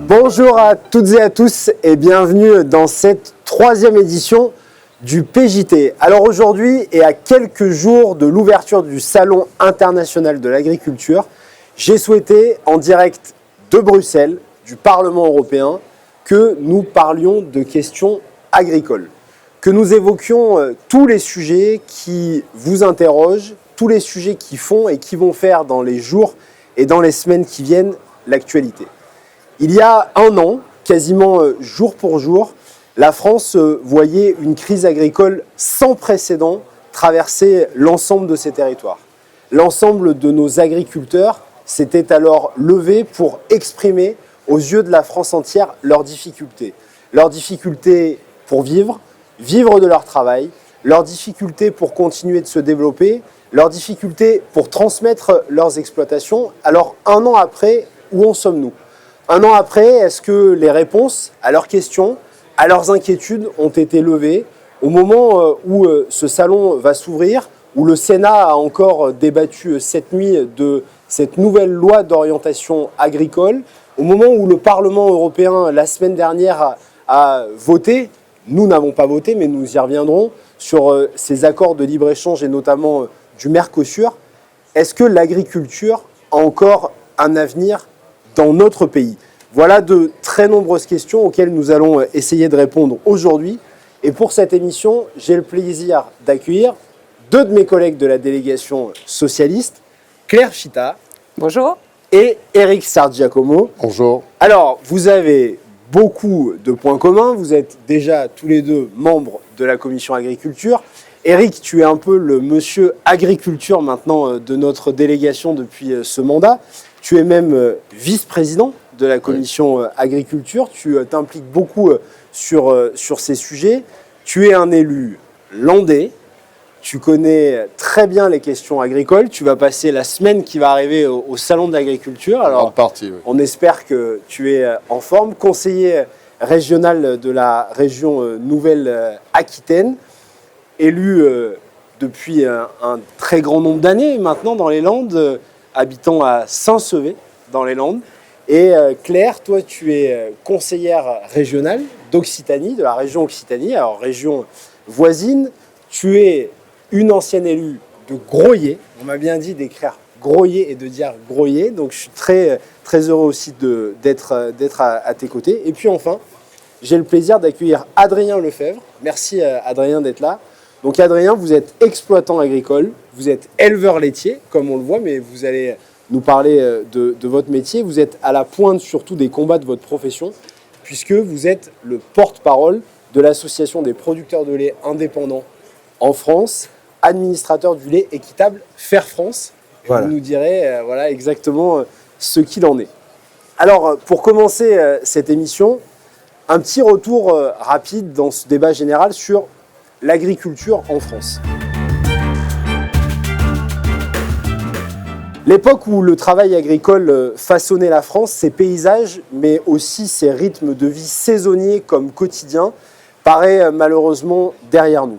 Bonjour à toutes et à tous et bienvenue dans cette troisième édition du PJT. Alors aujourd'hui et à quelques jours de l'ouverture du Salon international de l'agriculture, j'ai souhaité en direct de Bruxelles, du Parlement européen, que nous parlions de questions agricoles, que nous évoquions tous les sujets qui vous interrogent, tous les sujets qui font et qui vont faire dans les jours et dans les semaines qui viennent l'actualité. Il y a un an, quasiment jour pour jour, la France voyait une crise agricole sans précédent traverser l'ensemble de ses territoires. L'ensemble de nos agriculteurs s'étaient alors levés pour exprimer aux yeux de la France entière leurs difficultés. Leurs difficultés pour vivre de leur travail, leurs difficultés pour continuer de se développer, leurs difficultés pour transmettre leurs exploitations. Alors un an après, où en sommes-nous ? Un an après, est-ce que les réponses à leurs questions, à leurs inquiétudes ont été levées au moment où ce salon va s'ouvrir, où le Sénat a encore débattu cette nuit de cette nouvelle loi d'orientation agricole, au moment où le Parlement européen, la semaine dernière, a voté, nous n'avons pas voté, mais nous y reviendrons, sur ces accords de libre-échange et notamment du Mercosur, est-ce que l'agriculture a encore un avenir dans notre pays? Voilà de très nombreuses questions auxquelles nous allons essayer de répondre aujourd'hui. Et pour cette émission, j'ai le plaisir d'accueillir deux de mes collègues de la délégation socialiste, Claire Chita. Bonjour. Et Eric Sargiacomo. Bonjour. Alors, vous avez beaucoup de points communs. Vous êtes déjà tous les deux membres de la commission agriculture. Eric, tu es un peu le monsieur agriculture maintenant de notre délégation depuis ce mandat. Tu es même vice-président de la commission agriculture. Tu t'impliques beaucoup sur ces sujets. Tu es un élu landais. Tu connais très bien les questions agricoles. Tu vas passer la semaine qui va arriver au salon de l'agriculture. Alors, en partie, oui. On espère que tu es en forme. Conseiller régional de la région Nouvelle-Aquitaine, élu depuis un très grand nombre d'années maintenant dans les Landes, habitant à Saint-Sevé dans les Landes. Et Claire, toi, tu es conseillère régionale d'Occitanie, de la région Occitanie, alors région voisine. Tu es une ancienne élue de Groyer. On m'a bien dit d'écrire Groyer et de dire Groyer. Donc je suis très, très heureux aussi d'être à tes côtés. Et puis enfin, j'ai le plaisir d'accueillir Adrien Lefebvre. Merci Adrien d'être là. Donc Adrien, vous êtes exploitant agricole, vous êtes éleveur laitier, comme on le voit, mais vous allez nous parler de votre métier. Vous êtes à la pointe surtout des combats de votre profession, puisque vous êtes le porte-parole de l'Association des producteurs de lait indépendants en France, administrateur du lait équitable Fair France. Voilà. Vous nous direz voilà, exactement ce qu'il en est. Alors, pour commencer cette émission, un petit retour rapide dans ce débat général sur l'agriculture en France. L'époque où le travail agricole façonnait la France, ses paysages, mais aussi ses rythmes de vie saisonniers comme quotidiens, paraît malheureusement derrière nous.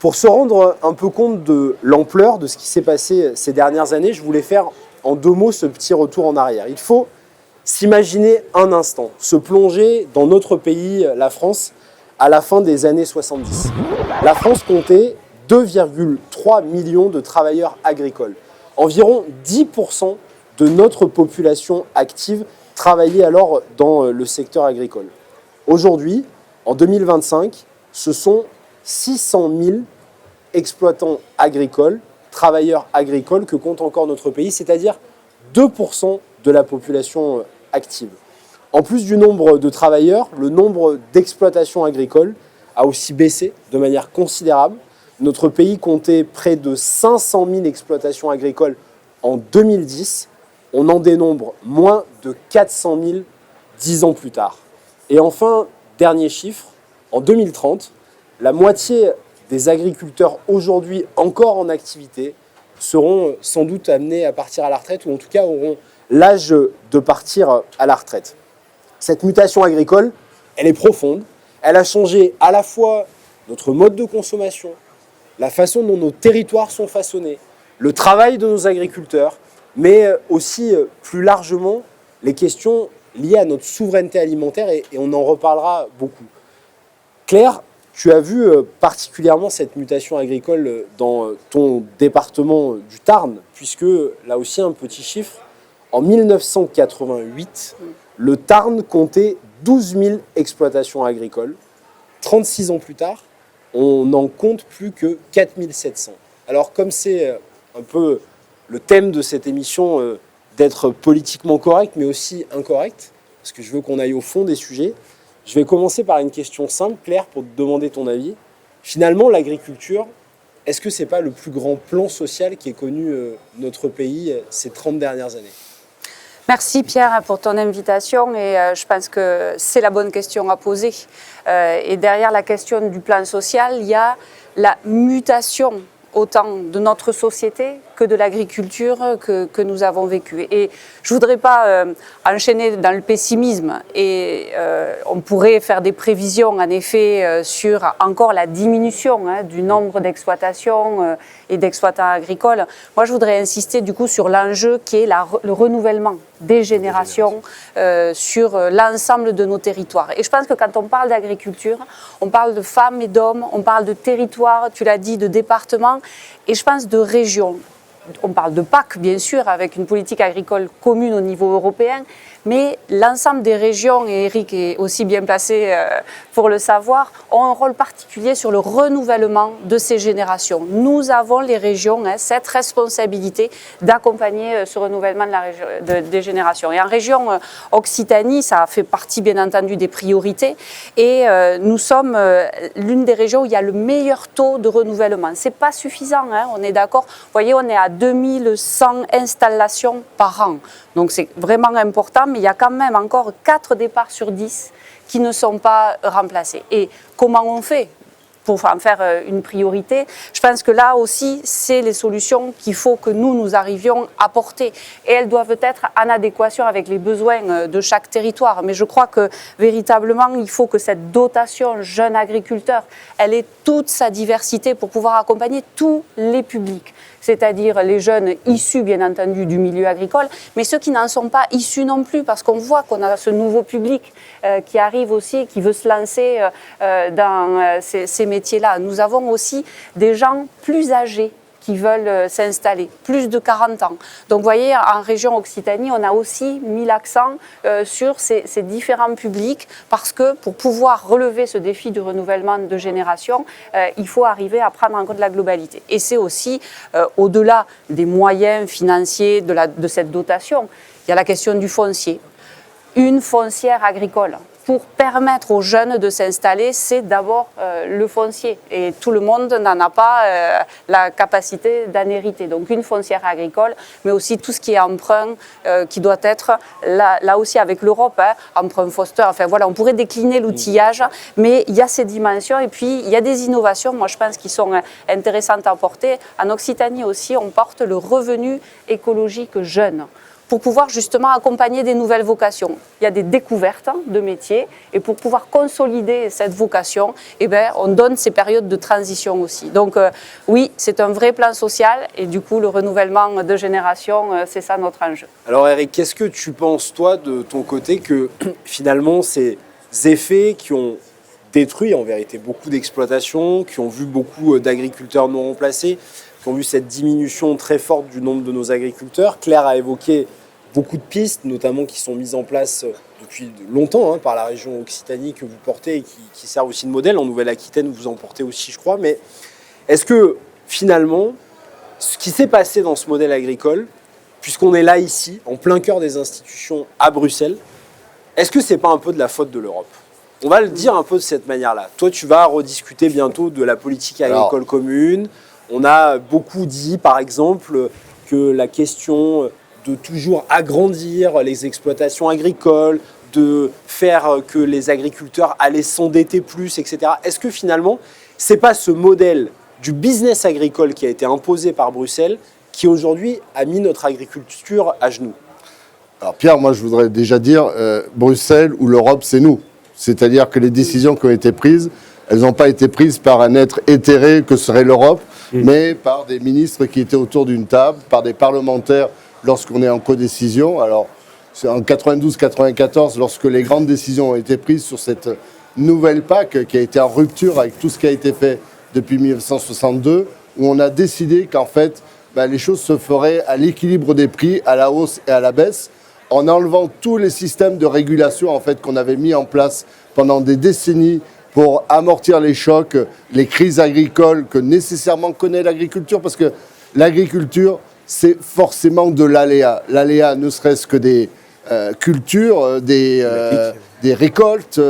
Pour se rendre un peu compte de l'ampleur de ce qui s'est passé ces dernières années, je voulais faire en deux mots ce petit retour en arrière. Il faut s'imaginer un instant, se plonger dans notre pays, la France, à la fin des années 70. La France comptait 2,3 millions de travailleurs agricoles. Environ 10% de notre population active travaillait alors dans le secteur agricole. Aujourd'hui, en 2025, ce sont 600 000 exploitants agricoles, travailleurs agricoles que compte encore notre pays, c'est-à-dire 2% de la population active. En plus du nombre de travailleurs, le nombre d'exploitations agricoles a aussi baissé de manière considérable. Notre pays comptait près de 500 000 exploitations agricoles en 2010. On en dénombre moins de 400 000 10 ans plus tard. Et enfin, dernier chiffre, en 2030, la moitié des agriculteurs aujourd'hui encore en activité seront sans doute amenés à partir à la retraite ou en tout cas auront l'âge de partir à la retraite. Cette mutation agricole, elle est profonde. Elle a changé à la fois notre mode de consommation, la façon dont nos territoires sont façonnés, le travail de nos agriculteurs, mais aussi plus largement les questions liées à notre souveraineté alimentaire et on en reparlera beaucoup. Claire, tu as vu particulièrement cette mutation agricole dans ton département du Tarn, puisque là aussi un petit chiffre, en 1988, le Tarn comptait 12 000 exploitations agricoles. 36 ans plus tard, on n'en compte plus que 4 700. Alors comme c'est un peu le thème de cette émission d'être politiquement correct, mais aussi incorrect, parce que je veux qu'on aille au fond des sujets, je vais commencer par une question simple, Claire, pour te demander ton avis. Finalement, l'agriculture, est-ce que ce n'est pas le plus grand plan social qui ait connu notre pays ces 30 dernières années ? Merci Pierre pour ton invitation et je pense que c'est la bonne question à poser. Et derrière la question du plan social, il y a la mutation autant de notre société que de l'agriculture que nous avons vécue. Et je ne voudrais pas enchaîner dans le pessimisme et on pourrait faire des prévisions en effet sur encore la diminution du nombre d'exploitations et d'exploitants agricoles. Moi je voudrais insister du coup sur l'enjeu qui est le renouvellement des générations sur l'ensemble de nos territoires. Et je pense que quand on parle d'agriculture, on parle de femmes et d'hommes, on parle de territoires, tu l'as dit, de départements et je pense de régions. On parle de PAC, bien sûr, avec une politique agricole commune au niveau européen, mais l'ensemble des régions, et Eric est aussi bien placé pour le savoir, ont un rôle particulier sur le renouvellement de ces générations. Nous avons, les régions, cette responsabilité d'accompagner ce renouvellement des générations. Et en région Occitanie, ça fait partie, bien entendu, des priorités, et nous sommes l'une des régions où il y a le meilleur taux de renouvellement. Ce n'est pas suffisant, on est d'accord. Vous voyez, on est à 2100 installations par an. Donc c'est vraiment important, mais il y a quand même encore 4 départs sur 10 qui ne sont pas remplacés. Et comment on fait pour en faire une priorité? Je pense que là aussi, c'est les solutions qu'il faut que nous arrivions à porter. Et elles doivent être en adéquation avec les besoins de chaque territoire. Mais je crois que véritablement, il faut que cette dotation jeune agriculteur, elle ait toute sa diversité pour pouvoir accompagner tous les publics. C'est-à-dire les jeunes issus, bien entendu, du milieu agricole, mais ceux qui n'en sont pas issus non plus, parce qu'on voit qu'on a ce nouveau public qui arrive aussi, qui veut se lancer dans ces métiers-là. Nous avons aussi des gens plus âgés qui veulent s'installer, plus de 40 ans. Donc vous voyez, en région Occitanie, on a aussi mis l'accent sur ces différents publics parce que pour pouvoir relever ce défi du renouvellement de génération, il faut arriver à prendre en compte la globalité. Et c'est aussi, au-delà des moyens financiers de cette dotation, il y a la question du foncier. Une foncière agricole. Pour permettre aux jeunes de s'installer, c'est d'abord le foncier. Et tout le monde n'en a pas la capacité d'en hériter. Donc une foncière agricole, mais aussi tout ce qui est emprunt qui doit être, là aussi avec l'Europe, emprunt Foster, enfin voilà, on pourrait décliner l'outillage, mais il y a ces dimensions et puis il y a des innovations, moi je pense, qui sont intéressantes à porter. En Occitanie aussi, on porte le revenu écologique jeune, pour pouvoir justement accompagner des nouvelles vocations. Il y a des découvertes de métiers et pour pouvoir consolider cette vocation, on donne ces périodes de transition aussi. Donc oui, c'est un vrai plan social et du coup le renouvellement de génération, c'est ça notre enjeu. Alors Eric, qu'est-ce que tu penses toi de ton côté que finalement ces effets qui ont détruit en vérité beaucoup d'exploitations, qui ont vu beaucoup d'agriculteurs non remplacés, qui ont vu cette diminution très forte du nombre de nos agriculteurs. Claire a évoqué beaucoup de pistes, notamment qui sont mises en place depuis longtemps par la région Occitanie que vous portez et qui servent aussi de modèle. En Nouvelle-Aquitaine, vous en portez aussi, je crois. Mais est-ce que finalement, ce qui s'est passé dans ce modèle agricole, puisqu'on est là ici, en plein cœur des institutions à Bruxelles, est-ce que ce n'est pas un peu de la faute de l'Europe ? On va le dire un peu de cette manière-là. Toi, tu vas rediscuter bientôt de la politique agricole commune. On a beaucoup dit, par exemple, que la question de toujours agrandir les exploitations agricoles, de faire que les agriculteurs allaient s'endetter plus, etc. Est-ce que finalement, ce n'est pas ce modèle du business agricole qui a été imposé par Bruxelles qui aujourd'hui a mis notre agriculture à genoux ? Alors Pierre, moi je voudrais déjà dire, Bruxelles ou l'Europe, c'est nous. C'est-à-dire que les décisions qui ont été prises, elles n'ont pas été prises par un être éthéré que serait l'Europe, mais par des ministres qui étaient autour d'une table, par des parlementaires lorsqu'on est en codécision. Alors, C'est en 92-94, lorsque les grandes décisions ont été prises sur cette nouvelle PAC qui a été en rupture avec tout ce qui a été fait depuis 1962, où on a décidé qu'en fait, les choses se feraient à l'équilibre des prix, à la hausse et à la baisse, en enlevant tous les systèmes de régulation en fait, qu'on avait mis en place pendant des décennies pour amortir les chocs, les crises agricoles que nécessairement connaît l'agriculture, parce que l'agriculture, c'est forcément de l'aléa. L'aléa, ne serait-ce que des cultures, des récoltes,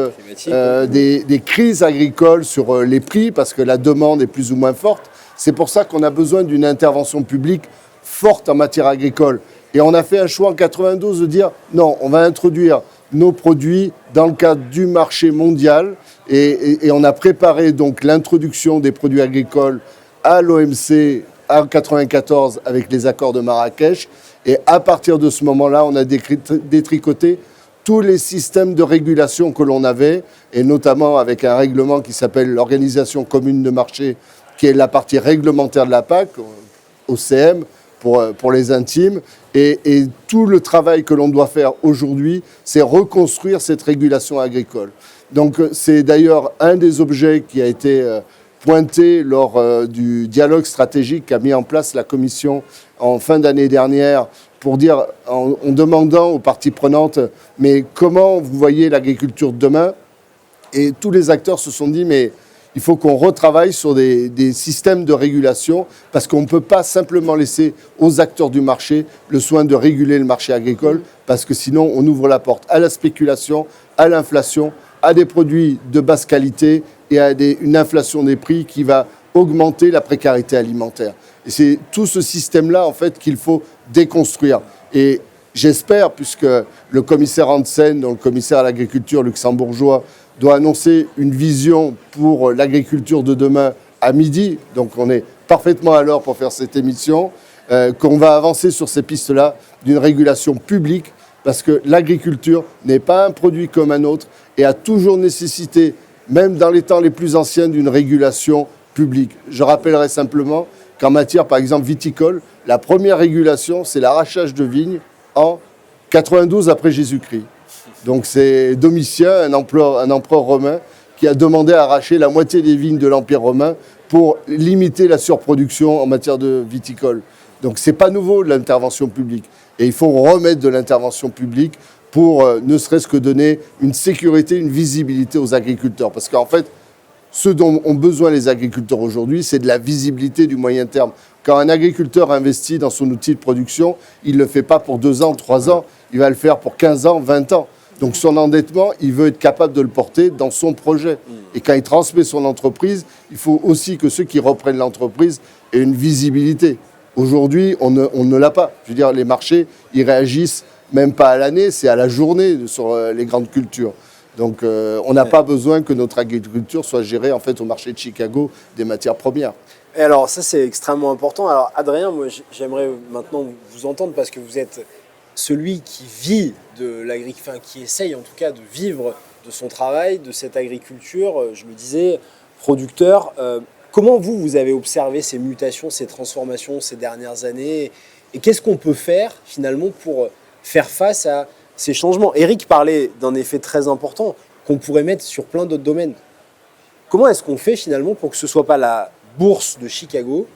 des crises agricoles sur les prix, parce que la demande est plus ou moins forte. C'est pour ça qu'on a besoin d'une intervention publique forte en matière agricole. Et on a fait un choix en 92 de dire non, on va introduire nos produits dans le cadre du marché mondial et on a préparé donc l'introduction des produits agricoles à l'OMC en 94 avec les accords de Marrakech. Et à partir de ce moment-là, on a détricoté tous les systèmes de régulation que l'on avait, et notamment avec un règlement qui s'appelle l'Organisation commune de marché, qui est la partie réglementaire de la PAC, OCM, pour les intimes. Et tout le travail que l'on doit faire aujourd'hui, c'est reconstruire cette régulation agricole. Donc c'est d'ailleurs un des objets qui a été pointé lors du dialogue stratégique qu'a mis en place la Commission en fin d'année dernière pour dire, en demandant aux parties prenantes, mais comment vous voyez l'agriculture de demain? Et tous les acteurs se sont dit, mais il faut qu'on retravaille sur des systèmes de régulation parce qu'on ne peut pas simplement laisser aux acteurs du marché le soin de réguler le marché agricole parce que sinon on ouvre la porte à la spéculation, à l'inflation, à des produits de basse qualité et à une inflation des prix qui va augmenter la précarité alimentaire. Et c'est tout ce système-là en fait qu'il faut déconstruire. Et j'espère, puisque le commissaire Hansen, donc le commissaire à l'agriculture luxembourgeois, doit annoncer une vision pour l'agriculture de demain à midi, donc on est parfaitement à l'heure pour faire cette émission, qu'on va avancer sur ces pistes-là d'une régulation publique, parce que l'agriculture n'est pas un produit comme un autre et a toujours nécessité, même dans les temps les plus anciens, d'une régulation publique. Je rappellerai simplement qu'en matière, par exemple, viticole, la première régulation, c'est l'arrachage de vignes en 92 après Jésus-Christ. Donc c'est Domitien, un empereur romain, qui a demandé à arracher la moitié des vignes de l'Empire romain pour limiter la surproduction en matière de viticole. Donc c'est pas nouveau l'intervention publique. Et il faut remettre de l'intervention publique pour ne serait-ce que donner une sécurité, une visibilité aux agriculteurs. Parce qu'en fait, ce dont ont besoin les agriculteurs aujourd'hui, c'est de la visibilité du moyen terme. Quand un agriculteur investit dans son outil de production, il ne le fait pas pour 2 ans, 3 ans, il va le faire pour 15 ans, 20 ans. Donc son endettement, il veut être capable de le porter dans son projet. Et quand il transmet son entreprise, il faut aussi que ceux qui reprennent l'entreprise aient une visibilité. Aujourd'hui, on ne l'a pas. Je veux dire, les marchés, ils réagissent même pas à l'année, c'est à la journée sur les grandes cultures. Donc on n'a pas besoin que notre agriculture soit gérée en fait au marché de Chicago des matières premières. Et alors ça c'est extrêmement important. Alors Adrien, moi j'aimerais maintenant vous entendre parce que vous êtes celui qui vit de l'agriculture, enfin, qui essaye en tout cas de vivre de son travail, de cette agriculture. Je me disais, producteur, comment vous avez observé ces mutations, ces transformations ces dernières années et qu'est-ce qu'on peut faire finalement pour faire face à ces changements? Eric parlait d'un effet très important qu'on pourrait mettre sur plein d'autres domaines. Comment est-ce qu'on fait finalement pour que ce ne soit pas la bourse de Chicago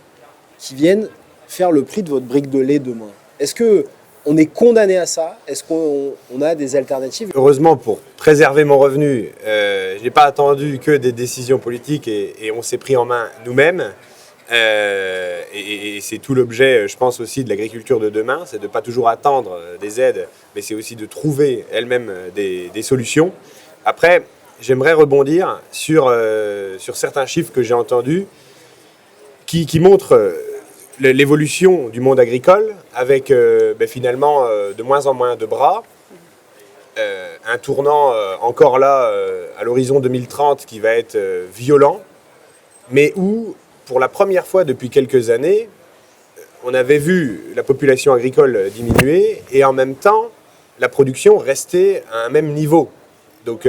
qui vienne faire le prix de votre brique de lait demain? Est-ce qu'on est condamné à ça? Est-ce qu'on a des alternatives? Heureusement, pour préserver mon revenu, je n'ai pas attendu que des décisions politiques et on s'est pris en main nous-mêmes. Et c'est tout l'objet, je pense aussi, de l'agriculture de demain, c'est de ne pas toujours attendre des aides, mais c'est aussi de trouver elle-même des solutions. Après, j'aimerais rebondir sur certains chiffres que j'ai entendus qui montrent l'évolution du monde agricole avec finalement de moins en moins de bras, un tournant encore là à l'horizon 2030 qui va être violent, mais où pour la première fois depuis quelques années, on avait vu la population agricole diminuer et en même temps, la production restait à un même niveau. Donc,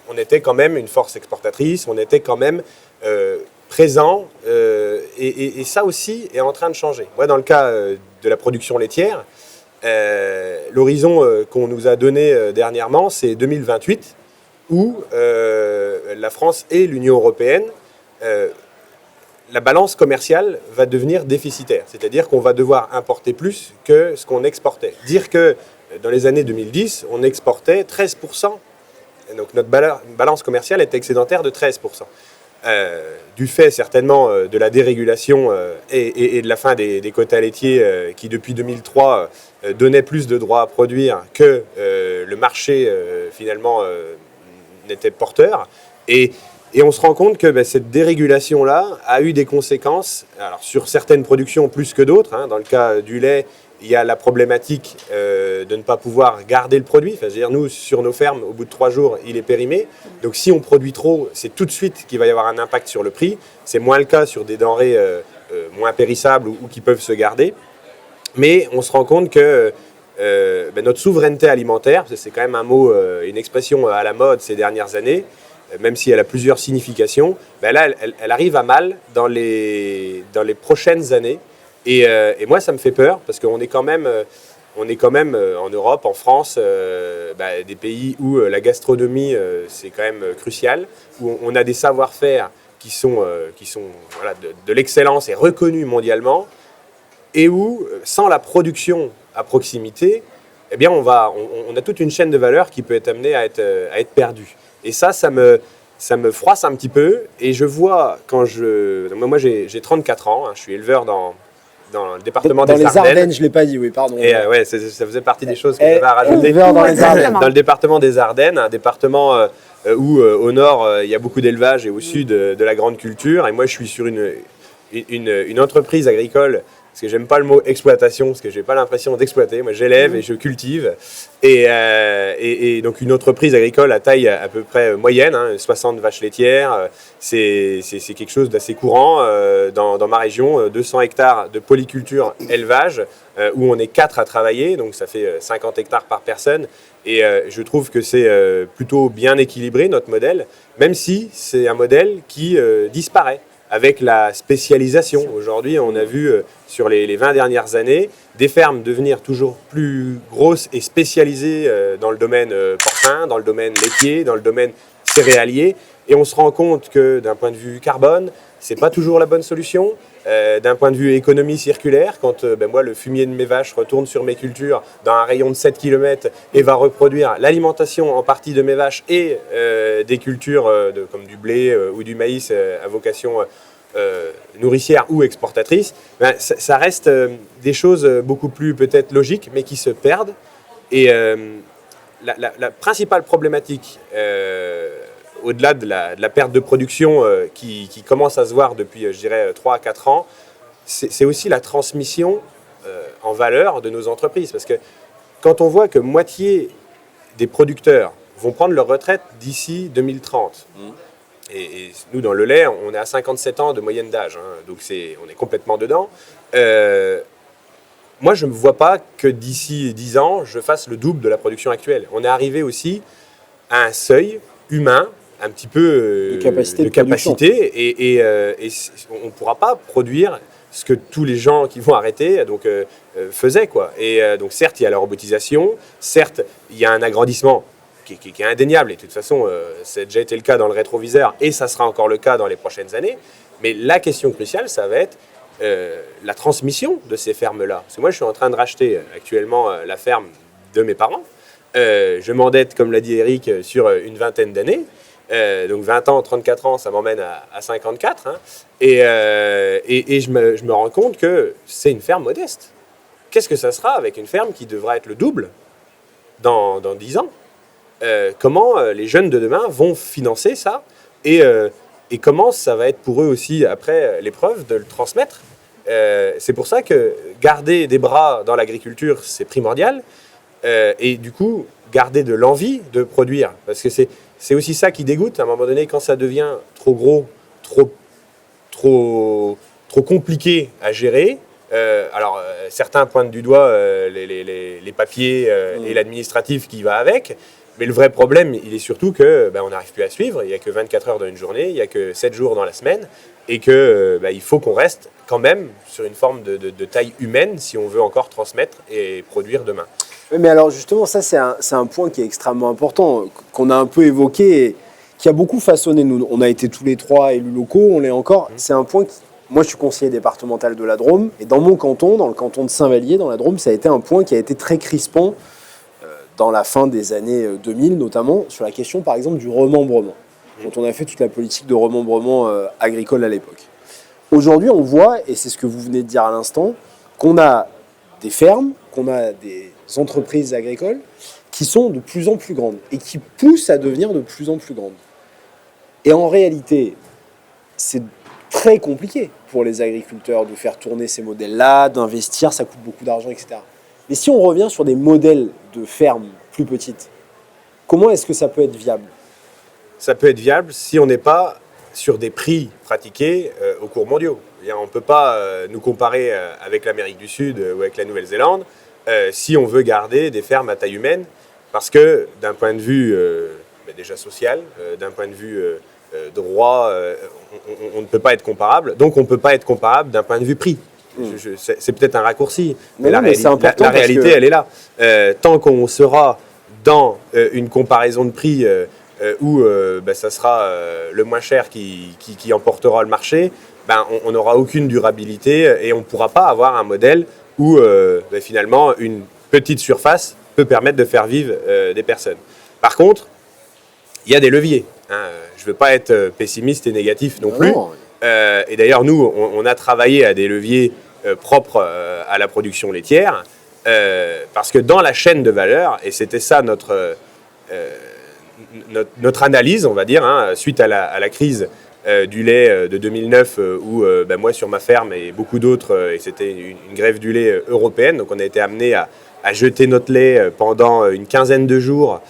on était quand même une force exportatrice, on était quand même présent et ça aussi est en train de changer. Moi, dans le cas de la production laitière, L'horizon qu'on nous a donné dernièrement, c'est 2028, où la France et l'Union européenne, la balance commerciale va devenir déficitaire. C'est-à-dire qu'on va devoir importer plus que ce qu'on exportait. Dire que dans les années 2010, on exportait 13%. Donc notre balance commerciale était excédentaire de 13%. Du fait certainement de la dérégulation et de la fin des quotas laitiers qui depuis 2003 donnaient plus de droits à produire que le marché finalement n'était porteur. Et on se rend compte que cette dérégulation-là a eu des conséquences alors, sur certaines productions plus que d'autres. Hein. Dans le cas du lait, il y a la problématique de ne pas pouvoir garder le produit. Enfin, c'est-à-dire, nous, sur nos fermes, au bout de 3 jours, il est périmé. Donc, si on produit trop, c'est tout de suite qu'il va y avoir un impact sur le prix. C'est moins le cas sur des denrées moins périssables ou qui peuvent se garder. Mais on se rend compte que notre souveraineté alimentaire, c'est quand même un mot, une expression à la mode ces dernières années, même si elle a plusieurs significations, là, elle arrive à mal dans les prochaines années. Et moi, ça me fait peur, parce qu'on est quand même, en Europe, en France, des pays où la gastronomie, c'est quand même crucial, où on a des savoir-faire qui sont voilà, de l'excellence et reconnus mondialement, et où, sans la production à proximité, eh bien, on a toute une chaîne de valeur qui peut être amenée à être perdue. Et ça me froisse un petit peu. Et je vois moi, j'ai 34 ans, hein, je suis éleveur dans le département des Ardennes. Dans les Ardennes, je ne l'ai pas dit, oui, pardon. Et ouais, ça faisait partie des choses que j'avais à rajouter. Éleveur dans les Ardennes. Dans le département des Ardennes, un département où au nord, il y a beaucoup d'élevage et au sud, de la grande culture. Et moi, je suis sur une entreprise agricole, parce que j'aime pas le mot exploitation, parce que j'ai pas l'impression d'exploiter. Moi, j'élève et je cultive. Et donc, une entreprise agricole à taille à peu près moyenne, hein, 60 vaches laitières, c'est quelque chose d'assez courant dans ma région. 200 hectares de polyculture élevage, où on est 4 à travailler, donc ça fait 50 hectares par personne. Et je trouve que c'est plutôt bien équilibré, notre modèle, même si c'est un modèle qui disparaît avec la spécialisation. Aujourd'hui, on a vu sur les 20 dernières années des fermes devenir toujours plus grosses et spécialisées dans le domaine porcin, dans le domaine laitier, dans le domaine céréalier. Et on se rend compte que d'un point de vue carbone, c'est pas toujours la bonne solution. D'un point de vue économie circulaire, quand moi, le fumier de mes vaches retourne sur mes cultures dans un rayon de 7 km et va reproduire l'alimentation en partie de mes vaches et des cultures comme du blé ou du maïs à vocation nourricière ou exportatrice, ça reste des choses beaucoup plus peut-être logiques, mais qui se perdent. Et la principale problématique, au-delà de la perte de production qui commence à se voir depuis, je dirais, 3 à 4 ans, c'est aussi la transmission en valeur de nos entreprises. Parce que quand on voit que moitié des producteurs vont prendre leur retraite d'ici 2030, et nous, dans le lait, on est à 57 ans de moyenne d'âge, hein, donc on est complètement dedans. Moi, je ne me vois pas que d'ici 10 ans, je fasse le double de la production actuelle. On est arrivé aussi à un seuil humain, un petit peu de capacité et on ne pourra pas produire ce que tous les gens qui vont arrêter faisaient, quoi. Et donc certes, il y a la robotisation, certes, il y a un agrandissement qui est indéniable, et de toute façon, ça a déjà été le cas dans le rétroviseur, et ça sera encore le cas dans les prochaines années. Mais la question cruciale, ça va être la transmission de ces fermes-là. Parce que moi, je suis en train de racheter actuellement la ferme de mes parents. Je m'endette, comme l'a dit Eric, sur une vingtaine d'années. Donc 20 ans, 34 ans, ça m'emmène à 54. Hein. Et je me rends compte que c'est une ferme modeste. Qu'est-ce que ça sera avec une ferme qui devra être le double dans 10 ans? Comment les jeunes de demain vont financer ça et comment ça va être pour eux aussi, après l'épreuve, de le transmettre? C'est pour ça que garder des bras dans l'agriculture, c'est primordial. Et du coup, garder de l'envie de produire. Parce que c'est aussi ça qui dégoûte, à un moment donné, quand ça devient trop gros, trop compliqué à gérer. Certains pointent du doigt les papiers et l'administratif qui va avec. Mais le vrai problème, il est surtout que on n'arrive plus à suivre. Il n'y a que 24 heures dans une journée, il n'y a que 7 jours dans la semaine. Et que il faut qu'on reste quand même sur une forme de taille humaine si on veut encore transmettre et produire demain. Oui, mais alors justement, ça c'est un point qui est extrêmement important, qu'on a un peu évoqué et qui a beaucoup façonné nous. On a été tous les trois élus locaux, on l'est encore. C'est un point qui... Moi, je suis conseiller départemental de la Drôme. Et dans mon canton, dans le canton de Saint-Vallier, dans la Drôme, ça a été un point qui a été très crispant dans la fin des années 2000, notamment sur la question, par exemple, du remembrement. Quand on a fait toute la politique de remembrement agricole à l'époque. Aujourd'hui, on voit, et c'est ce que vous venez de dire à l'instant, qu'on a des fermes, qu'on a des entreprises agricoles qui sont de plus en plus grandes et qui poussent à devenir de plus en plus grandes. Et en réalité, c'est très compliqué pour les agriculteurs de faire tourner ces modèles-là, d'investir, ça coûte beaucoup d'argent, etc. Mais si on revient sur des modèles de fermes plus petites, comment est-ce que ça peut être viable ? Ça peut être viable si on n'est pas sur des prix pratiqués aux cours mondiaux. On ne peut pas nous comparer avec l'Amérique du Sud ou avec la Nouvelle-Zélande si on veut garder des fermes à taille humaine, parce que d'un point de vue déjà social, d'un point de vue droit, on ne peut pas être comparable. Donc on ne peut pas être comparable d'un point de vue prix. C'est peut-être un raccourci, mais la réalité, elle est là. Tant qu'on sera dans une comparaison de prix où ça sera le moins cher qui emportera le marché, on n'aura aucune durabilité et on ne pourra pas avoir un modèle où finalement une petite surface peut permettre de faire vivre des personnes. Par contre, il y a des leviers. Je ne veux pas être pessimiste et négatif non plus. Et d'ailleurs, nous, on a travaillé à des leviers propres à la production laitière, parce que dans la chaîne de valeur, et c'était ça notre analyse, on va dire, suite à la crise du lait de 2009, où moi sur ma ferme et beaucoup d'autres, et c'était une grève du lait européenne, donc on a été amené à jeter notre lait pendant une quinzaine de jours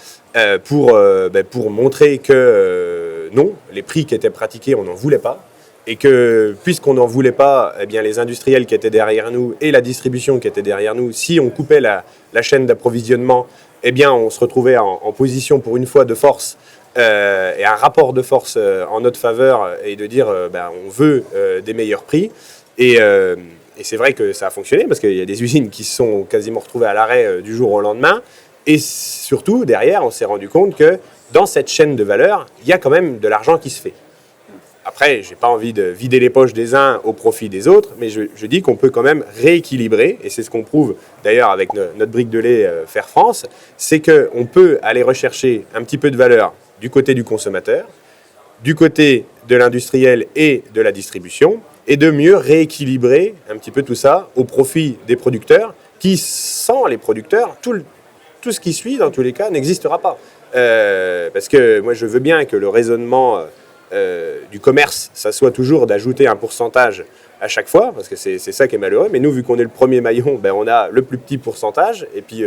pour montrer que non, les prix qui étaient pratiqués, on n'en voulait pas. Et que, puisqu'on n'en voulait pas, eh bien, les industriels qui étaient derrière nous et la distribution qui était derrière nous, si on coupait la chaîne d'approvisionnement, eh bien, on se retrouvait en position, pour une fois, de force, et un rapport de force en notre faveur, et de dire on veut des meilleurs prix. Et c'est vrai que ça a fonctionné, parce qu'il y a des usines qui se sont quasiment retrouvées à l'arrêt du jour au lendemain. Et surtout, derrière, on s'est rendu compte que dans cette chaîne de valeur, il y a quand même de l'argent qui se fait. Après, je n'ai pas envie de vider les poches des uns au profit des autres, mais je dis qu'on peut quand même rééquilibrer, et c'est ce qu'on prouve d'ailleurs avec notre brique de lait Fair France, c'est qu'on peut aller rechercher un petit peu de valeur du côté du consommateur, du côté de l'industriel et de la distribution, et de mieux rééquilibrer un petit peu tout ça au profit des producteurs, qui, sans les producteurs, tout ce qui suit, dans tous les cas, n'existera pas. Parce que moi, je veux bien que le raisonnement du commerce, ça soit toujours d'ajouter un pourcentage à chaque fois, parce que c'est ça qui est malheureux. Mais nous, vu qu'on est le premier maillon, on a le plus petit pourcentage, et puis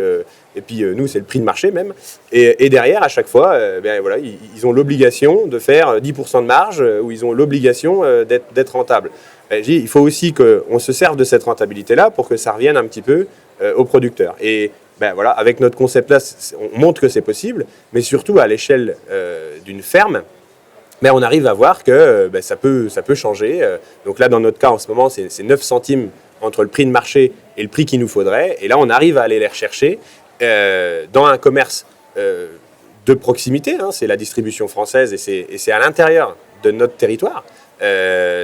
nous, c'est le prix de marché même. Et derrière, à chaque fois, voilà, ils ont l'obligation de faire 10% de marge, ou ils ont l'obligation d'être rentables. Il faut aussi qu'on se serve de cette rentabilité-là pour que ça revienne un petit peu aux producteurs. Et voilà, avec notre concept-là, on montre que c'est possible, mais surtout à l'échelle d'une ferme, on arrive à voir que ça peut changer. Donc là, dans notre cas, en ce moment, c'est 9 centimes entre le prix de marché et le prix qu'il nous faudrait. Et là, on arrive à aller les rechercher dans un commerce de proximité. C'est la distribution française et c'est à l'intérieur de notre territoire,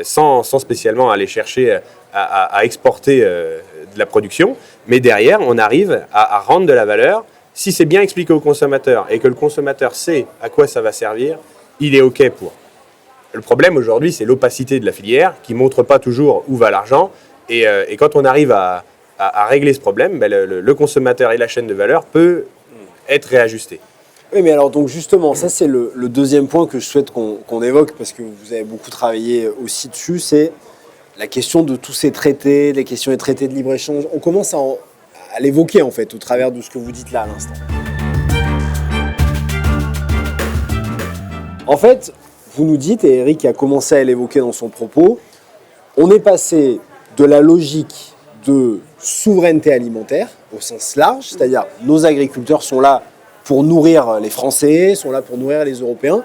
sans spécialement aller chercher à exporter de la production. Mais derrière, on arrive à rendre de la valeur. Si c'est bien expliqué au consommateur et que le consommateur sait à quoi ça va servir, il est OK pour. Le problème aujourd'hui, c'est l'opacité de la filière qui ne montre pas toujours où va l'argent. Et quand on arrive à régler ce problème, le consommateur et la chaîne de valeur peut être réajusté. Oui, mais alors donc justement, ça c'est le deuxième point que je souhaite qu'on évoque, parce que vous avez beaucoup travaillé aussi dessus, c'est la question de tous ces traités, les questions des traités de libre-échange. On commence à l'évoquer en fait au travers de ce que vous dites là à l'instant. En fait, vous nous dites, et Eric a commencé à l'évoquer dans son propos, on est passé de la logique de souveraineté alimentaire au sens large, c'est-à-dire nos agriculteurs sont là pour nourrir les Français, sont là pour nourrir les Européens,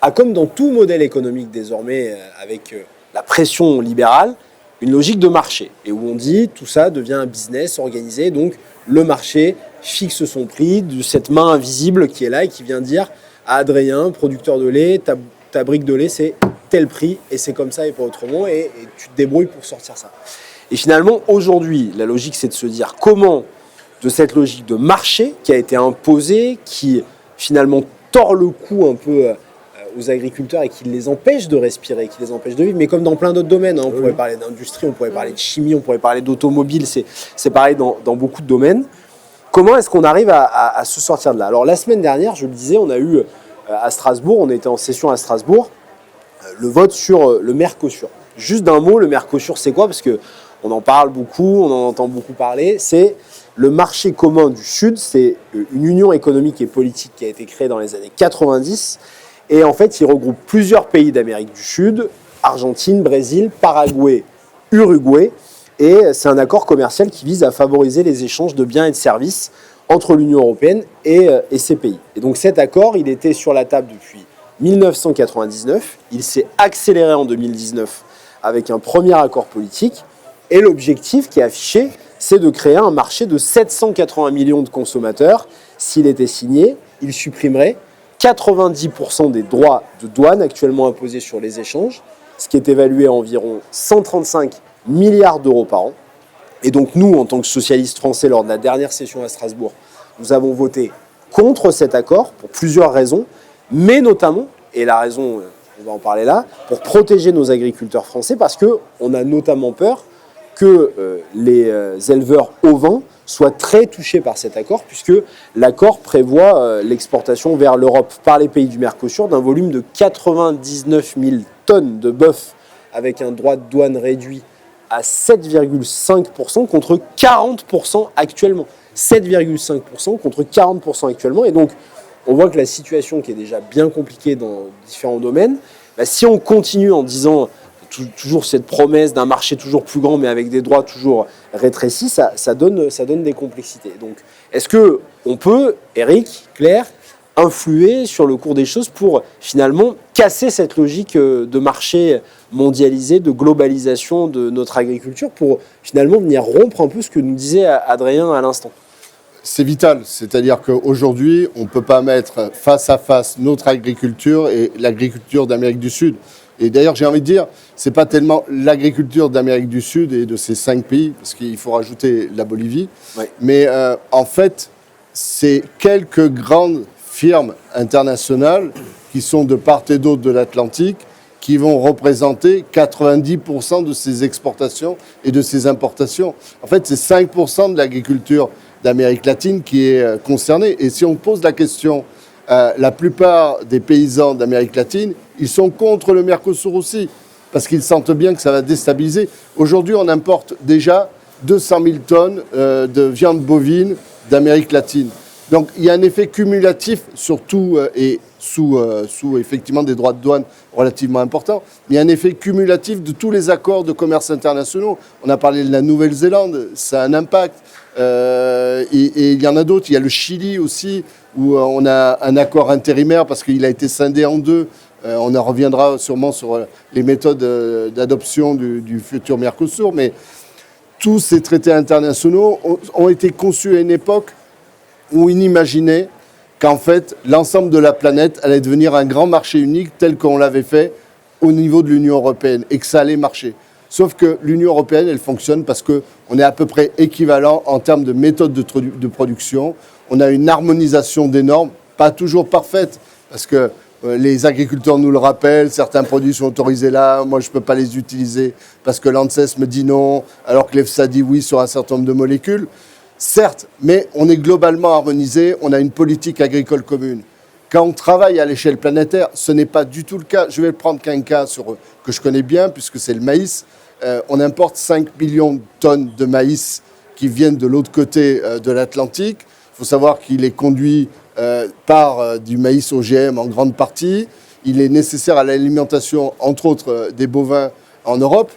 a comme dans tout modèle économique désormais avec la pression libérale, une logique de marché, et où on dit tout ça devient un business organisé, donc le marché fixe son prix de cette main invisible qui est là et qui vient dire à Adrien, producteur de lait, ta brique de lait c'est tel prix et c'est comme ça et pas autrement, et tu te débrouilles pour sortir ça. Et finalement aujourd'hui la logique c'est de se dire comment de cette logique de marché qui a été imposée, qui finalement tord le cou un peu aux agriculteurs et qui les empêche de respirer, qui les empêche de vivre, mais comme dans plein d'autres domaines, hein, on pourrait parler d'industrie, on pourrait parler de chimie, on pourrait parler d'automobile, c'est pareil dans beaucoup de domaines. Comment est-ce qu'on arrive à se sortir de là? Alors la semaine dernière, je le disais, on a eu à Strasbourg, on était en session à Strasbourg, le vote sur le Mercosur. Juste d'un mot, le Mercosur c'est quoi? Parce qu'on en parle beaucoup, on en entend beaucoup parler, c'est le marché commun du Sud, c'est une union économique et politique qui a été créée dans les années 90, et en fait, il regroupe plusieurs pays d'Amérique du Sud, Argentine, Brésil, Paraguay, Uruguay. Et c'est un accord commercial qui vise à favoriser les échanges de biens et de services entre l'Union européenne et ces pays. Et donc cet accord, il était sur la table depuis 1999. Il s'est accéléré en 2019 avec un premier accord politique. Et l'objectif qui est affiché, c'est de créer un marché de 780 millions de consommateurs. S'il était signé, il supprimerait 90% des droits de douane actuellement imposés sur les échanges, ce qui est évalué à environ 135 milliards d'euros par an. Et donc nous, en tant que socialistes français, lors de la dernière session à Strasbourg, nous avons voté contre cet accord pour plusieurs raisons, mais notamment, et la raison, on va en parler là, pour protéger nos agriculteurs français, parce qu'on a notamment peur que les éleveurs ovins soient très touchés par cet accord, puisque l'accord prévoit l'exportation vers l'Europe par les pays du Mercosur d'un volume de 99 000 tonnes de bœuf avec un droit de douane réduit à 7,5% contre 40% actuellement. 7,5% contre 40% actuellement. Et donc, on voit que la situation qui est déjà bien compliquée dans différents domaines, si on continue en disant toujours cette promesse d'un marché toujours plus grand, mais avec des droits toujours rétrécis, ça donne des complexités. Donc, est-ce qu'on peut, Eric, Claire, influer sur le cours des choses pour finalement casser cette logique de marché mondialisé, de globalisation de notre agriculture, pour finalement venir rompre un peu ce que nous disait Adrien à l'instant? C'est vital, c'est-à-dire qu'aujourd'hui, on ne peut pas mettre face à face notre agriculture et l'agriculture d'Amérique du Sud. Et d'ailleurs, j'ai envie de dire, ce n'est pas tellement l'agriculture d'Amérique du Sud et de ces 5 pays, parce qu'il faut rajouter la Bolivie, mais en fait, c'est quelques grandes firmes internationales qui sont de part et d'autre de l'Atlantique, qui vont représenter 90% de ces exportations et de ces importations. En fait, c'est 5% de l'agriculture d'Amérique latine qui est concernée. Et si on pose la question, la plupart des paysans d'Amérique latine, ils sont contre le Mercosur aussi, parce qu'ils sentent bien que ça va déstabiliser. Aujourd'hui, on importe déjà 200 000 tonnes de viande bovine d'Amérique latine. Donc, il y a un effet cumulatif, surtout et sous effectivement des droits de douane relativement importants. Mais il y a un effet cumulatif de tous les accords de commerce internationaux. On a parlé de la Nouvelle-Zélande, ça a un impact. Et il y en a d'autres. Il y a le Chili aussi, où on a un accord intérimaire parce qu'il a été scindé en deux. On en reviendra sûrement sur les méthodes d'adoption du futur Mercosur. Mais tous ces traités internationaux ont été conçus à une époque où on imaginait qu'en fait, l'ensemble de la planète allait devenir un grand marché unique tel qu'on l'avait fait au niveau de l'Union européenne et que ça allait marcher. Sauf que l'Union européenne, elle fonctionne parce qu'on est à peu près équivalent en termes de méthode de production. On a une harmonisation des normes, pas toujours parfaite, parce que les agriculteurs nous le rappellent, certains produits sont autorisés là, moi je ne peux pas les utiliser parce que l'ANSES me dit non, alors que l'EFSA dit oui sur un certain nombre de molécules. Certes, mais on est globalement harmonisé, on a une politique agricole commune. Quand on travaille à l'échelle planétaire, ce n'est pas du tout le cas. Je vais prendre qu'un cas que je connais bien, puisque c'est le maïs. On importe 5 millions de tonnes de maïs qui viennent de l'autre côté de l'Atlantique. Il faut savoir qu'il est conduit par du maïs OGM en grande partie. Il est nécessaire à l'alimentation, entre autres, des bovins en Europe.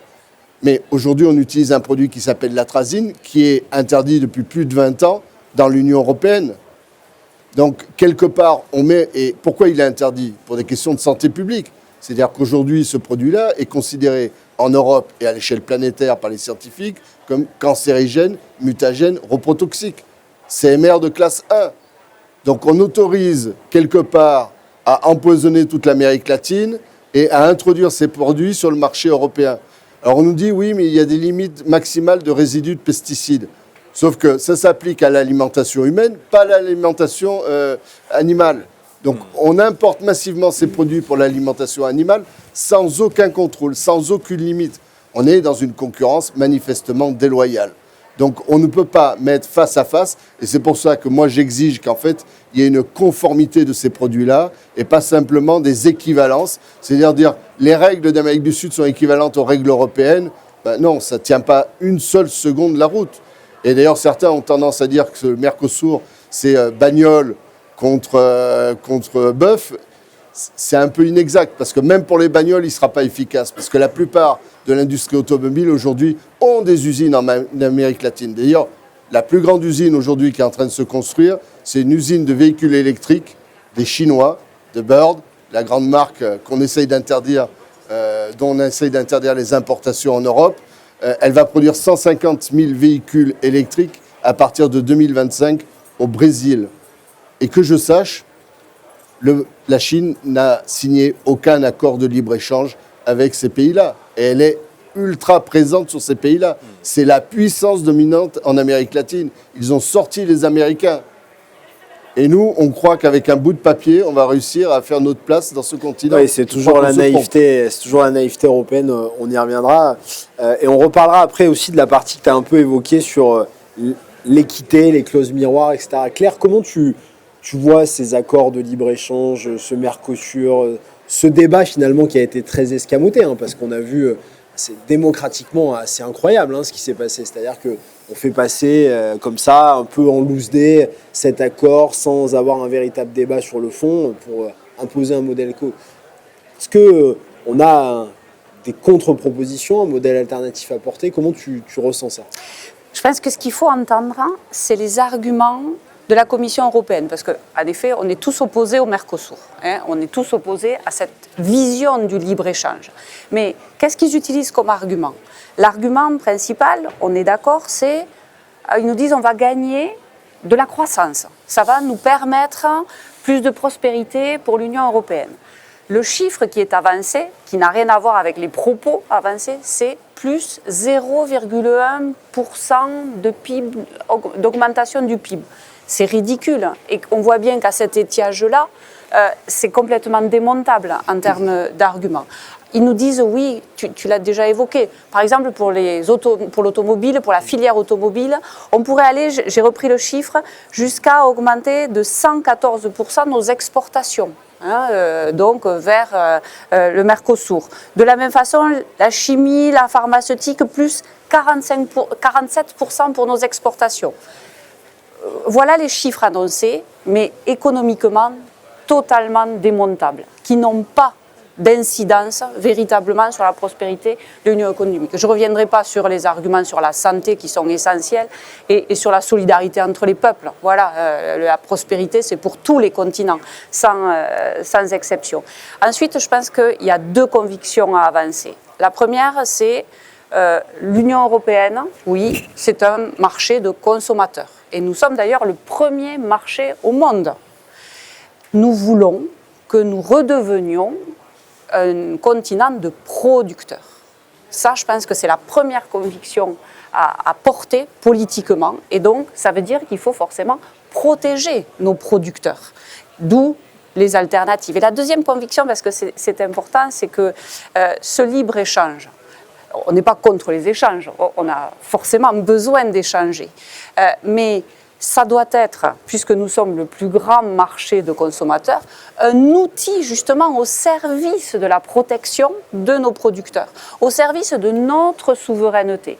Mais aujourd'hui, on utilise un produit qui s'appelle l'atrazine, qui est interdit depuis plus de 20 ans dans l'Union européenne. Donc, quelque part, on met... Et pourquoi il est interdit? Pour des questions de santé publique. C'est-à-dire qu'aujourd'hui, ce produit-là est considéré en Europe et à l'échelle planétaire par les scientifiques comme cancérigène, mutagène, reprotoxique. CMR de classe 1. Donc, on autorise quelque part à empoisonner toute l'Amérique latine et à introduire ces produits sur le marché européen. Alors, on nous dit, oui, mais il y a des limites maximales de résidus de pesticides. Sauf que ça s'applique à l'alimentation humaine, pas à l'alimentation animale. Donc on importe massivement ces produits pour l'alimentation animale sans aucun contrôle, sans aucune limite. On est dans une concurrence manifestement déloyale. Donc on ne peut pas mettre face à face, et c'est pour ça que moi j'exige qu'en fait il y ait une conformité de ces produits-là et pas simplement des équivalences. C'est-à-dire dire les règles d'Amérique du Sud sont équivalentes aux règles européennes. Ben non, ça ne tient pas une seule seconde la route. Et d'ailleurs certains ont tendance à dire que le Mercosur c'est bagnole contre bœuf. C'est un peu inexact parce que même pour les bagnoles, il ne sera pas efficace parce que la plupart de l'industrie automobile aujourd'hui ont des usines en Amérique latine. D'ailleurs, la plus grande usine aujourd'hui qui est en train de se construire, c'est une usine de véhicules électriques des Chinois, de Bird, la grande marque qu'on essaye d'interdire, dont on essaye d'interdire les importations en Europe. Elle va produire 150 000 véhicules électriques à partir de 2025 au Brésil. Et que je sache, la Chine n'a signé aucun accord de libre-échange avec ces pays-là. Et elle est ultra présente sur ces pays-là. C'est la puissance dominante en Amérique latine. Ils ont sorti les Américains. Et nous, on croit qu'avec un bout de papier, on va réussir à faire notre place dans ce continent. Oui, c'est toujours la naïveté européenne, on y reviendra. Et on reparlera après aussi de la partie que tu as un peu évoquée sur l'équité, les clauses miroirs, etc. Claire, comment tu vois ces accords de libre-échange, ce Mercosur, ce débat finalement qui a été très escamoté, hein, parce qu'on a vu, c'est démocratiquement assez incroyable ce qui s'est passé. C'est-à-dire qu'on fait passer comme ça, un peu en loose day, cet accord sans avoir un véritable débat sur le fond pour imposer un modèle éco. Est-ce qu'on a des contre-propositions, un modèle alternatif à porter? Comment tu ressens ça? Je pense que ce qu'il faut entendre, c'est les arguments de la Commission européenne, parce qu'en effet, on est tous opposés au Mercosur, on est tous opposés à cette vision du libre-échange. Mais qu'est-ce qu'ils utilisent comme argument? L'argument principal, on est d'accord, c'est, ils nous disent on va gagner de la croissance, ça va nous permettre plus de prospérité pour l'Union européenne. Le chiffre qui est avancé, qui n'a rien à voir avec les propos avancés, c'est plus 0,1% de PIB, d'augmentation du PIB. C'est ridicule. Et on voit bien qu'à cet étiage-là, c'est complètement démontable en termes d'arguments. Ils nous disent, oui, tu l'as déjà évoqué, par exemple pour l'automobile, pour la filière automobile, on pourrait aller, j'ai repris le chiffre, jusqu'à augmenter de 114% nos exportations. Donc vers le Mercosur. De la même façon, la chimie, la pharmaceutique, plus 47% pour nos exportations. Voilà les chiffres annoncés, mais économiquement totalement démontables, qui n'ont pas d'incidence véritablement sur la prospérité de l'Union économique. Je ne reviendrai pas sur les arguments sur la santé qui sont essentiels et sur la solidarité entre les peuples. Voilà, la prospérité, c'est pour tous les continents, sans exception. Ensuite, je pense qu'il y a deux convictions à avancer. La première, c'est l'Union européenne, oui, c'est un marché de consommateurs. Et nous sommes d'ailleurs le premier marché au monde. Nous voulons que nous redevenions un continent de producteurs. Ça, je pense que c'est la première conviction à porter politiquement. Et donc, ça veut dire qu'il faut forcément protéger nos producteurs. D'où les alternatives. Et la deuxième conviction, parce que c'est important, c'est que ce libre-échange, on n'est pas contre les échanges, on a forcément besoin d'échanger. Mais ça doit être, puisque nous sommes le plus grand marché de consommateurs, un outil justement au service de la protection de nos producteurs, au service de notre souveraineté.